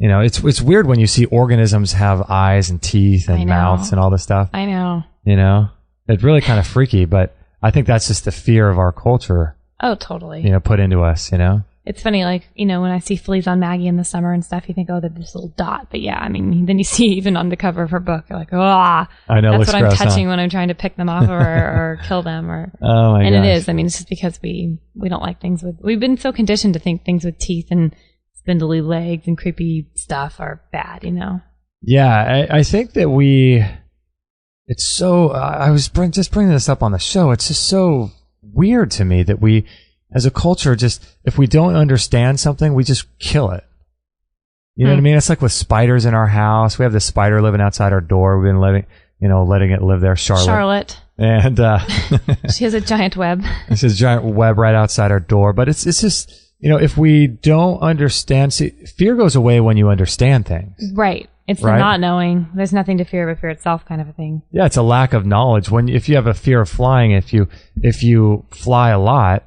You know, it's weird when you see organisms have eyes and teeth and mouths and all this stuff. I know. You know, it's really kind of freaky, but I think that's just the fear of our culture. Oh, totally. You know, put into us, you know? It's funny, like, you know, when I see fleas on Maggie in the summer and stuff, you think, oh, they're this little dot. But yeah, I mean, then you see even on the cover of her book, you're like, oh, I know, that's looks what gross, I'm touching when I'm trying to pick them off or kill them. Oh my and gosh. it is. I mean, it's just because we don't like things we've been so conditioned to think things with teeth and spindly legs and creepy stuff are bad, you know? Yeah, I think that it's so, I was just bringing this up on the show. It's just so weird to me that we, as a culture, just, if we don't understand something, we just kill it. You know what I mean? It's like with spiders in our house. We have this spider living outside our door. We've been letting it live there, Charlotte. And she has a giant web. It's a giant web right outside our door. But it's just, you know, if we don't understand, see, fear goes away when you understand things. Right. It's the not knowing. There's nothing to fear but fear itself kind of a thing. Yeah, it's a lack of knowledge. If you have a fear of flying, if you fly a lot,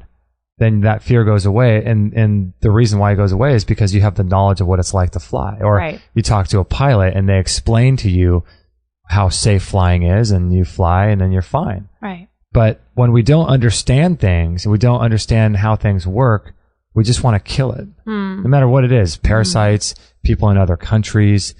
then that fear goes away. And the reason why it goes away is because you have the knowledge of what it's like to fly. Or you talk to a pilot and they explain to you how safe flying is, and you fly and then you're fine. Right. But when we don't understand things and we don't understand how things work, we just want to kill it. No matter what it is. Parasites, people in other countries,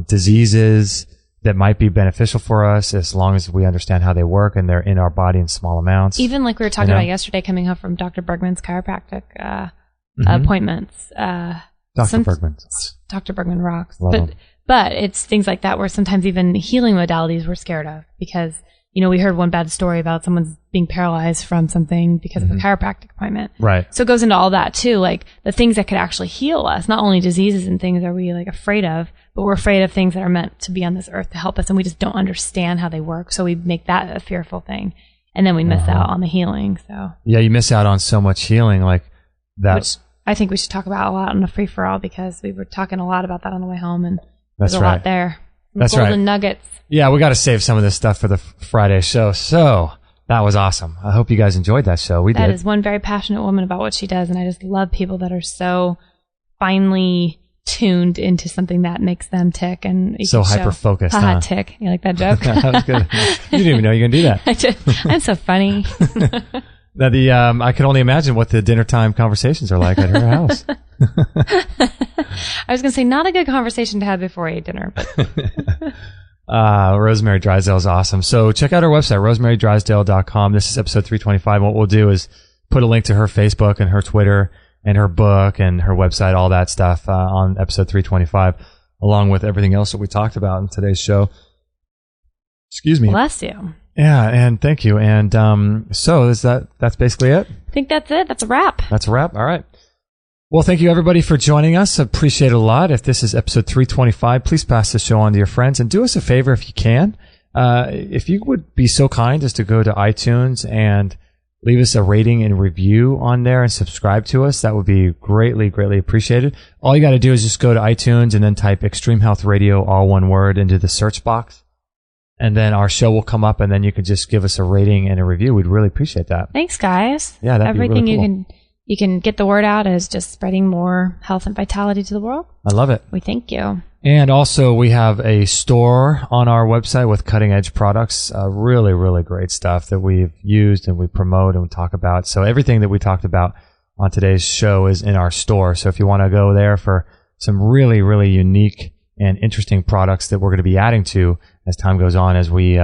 diseases that might be beneficial for us as long as we understand how they work and they're in our body in small amounts. Even like we were talking about yesterday, coming home from Dr. Bergman's chiropractic appointments. Dr. Bergman's. Dr. Bergman rocks. Love him. But it's things like that where sometimes even healing modalities we're scared of because, you know, we heard one bad story about someone's being paralyzed from something because of a chiropractic appointment. Right. So it goes into all that too, like the things that could actually heal us. Not only diseases and things are we like afraid of, but we're afraid of things that are meant to be on this earth to help us, and we just don't understand how they work. So we make that a fearful thing, and then we miss out on the healing. So yeah, you miss out on so much healing, like that. Which I think we should talk about a lot on the free for all because we were talking a lot about that on the way home, and That's there's a lot there. That's golden right. nuggets. Yeah, we got to save some of this stuff for the Friday show. So that was awesome. I hope you guys enjoyed that show. We did. That is one very passionate woman about what she does, and I just love people that are so finely tuned into something that makes them tick and so hyper focused. Haha, tick. You like that joke? That was good. You didn't even know you were gonna do that. I'm so funny. Now I can only imagine what the dinner time conversations are like at her house. I was gonna say not a good conversation to have before I ate dinner, but Rosemary Drisdelle is awesome. So check out our website, rosemarydrisdelle.com. This is episode 325. What we'll do is put a link to her Facebook and her Twitter and her book and her website, all that stuff on episode 325, along with everything else that we talked about in today's show. Excuse me. Bless you. Yeah, and thank you. And so that's basically it? I think that's it. That's a wrap. That's a wrap. All right. Well, thank you, everybody, for joining us. Appreciate it a lot. If this is episode 325, please pass the show on to your friends. And do us a favor if you can. If you would be so kind as to go to iTunes and leave us a rating and review on there and subscribe to us, that would be greatly, greatly appreciated. All you got to do is just go to iTunes and then type Extreme Health Radio, all one word, into the search box. And then our show will come up, and then you can just give us a rating and a review. We'd really appreciate that. Thanks, guys. Yeah, that'd everything be really cool. You can get the word out as just spreading more health and vitality to the world. I love it. We thank you. And also, we have a store on our website with cutting-edge products, really, really great stuff that we've used and we promote and we talk about. So everything that we talked about on today's show is in our store. So if you want to go there for some really, really unique and interesting products that we're going to be adding to as time goes on, as we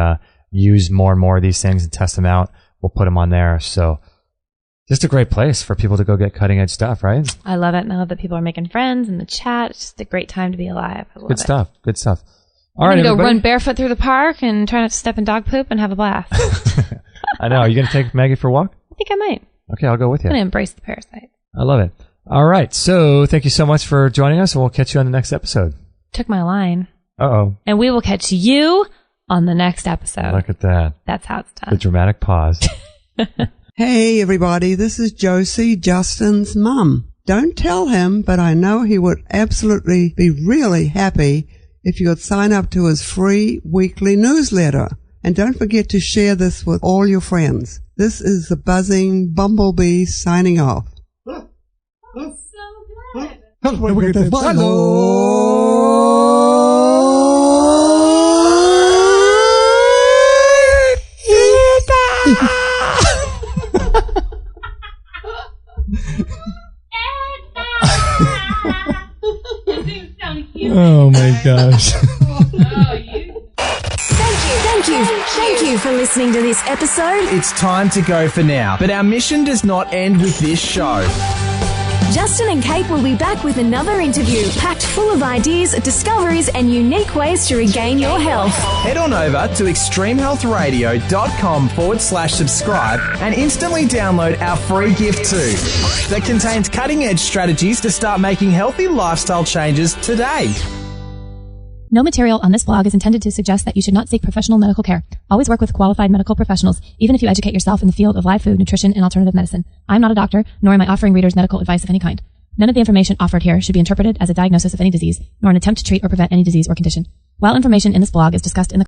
use more and more of these things and test them out, we'll put them on there. So just a great place for people to go get cutting edge stuff, right? I love it. And I love that people are making friends in the chat. It's just a great time to be alive. I love Good it. stuff. Good stuff. All I'm right, going to go everybody. run barefoot through the park and try not to step in dog poop and have a blast. I know. Are you going to take Maggie for a walk? I think I might. Okay, I'll go with you. I'm going to embrace the parasite. I love it. All right. So thank you so much for joining us, and we'll catch you on the next episode. Took my line. Uh-oh. And we will catch you on the next episode. Look at that. That's how it's done. The dramatic pause. Hey, everybody. This is Josie, Justin's mum. Don't tell him, but I know he would absolutely be really happy if you would sign up to his free weekly newsletter. And don't forget to share this with all your friends. This is the buzzing bumblebee signing off. So good. Oh my gosh. Thank you for listening to this episode. It's time to go for now, but our mission does not end with this show. Justin and Kate will be back with another interview packed full of ideas, discoveries, and unique ways to regain your health. Head on over to extremehealthradio.com/subscribe and instantly download our free gift too that contains cutting-edge strategies to start making healthy lifestyle changes today. No material on this blog is intended to suggest that you should not seek professional medical care. Always work with qualified medical professionals, even if you educate yourself in the field of live food, nutrition, and alternative medicine. I'm not a doctor, nor am I offering readers medical advice of any kind. None of the information offered here should be interpreted as a diagnosis of any disease, nor an attempt to treat or prevent any disease or condition. While information in this blog is discussed in the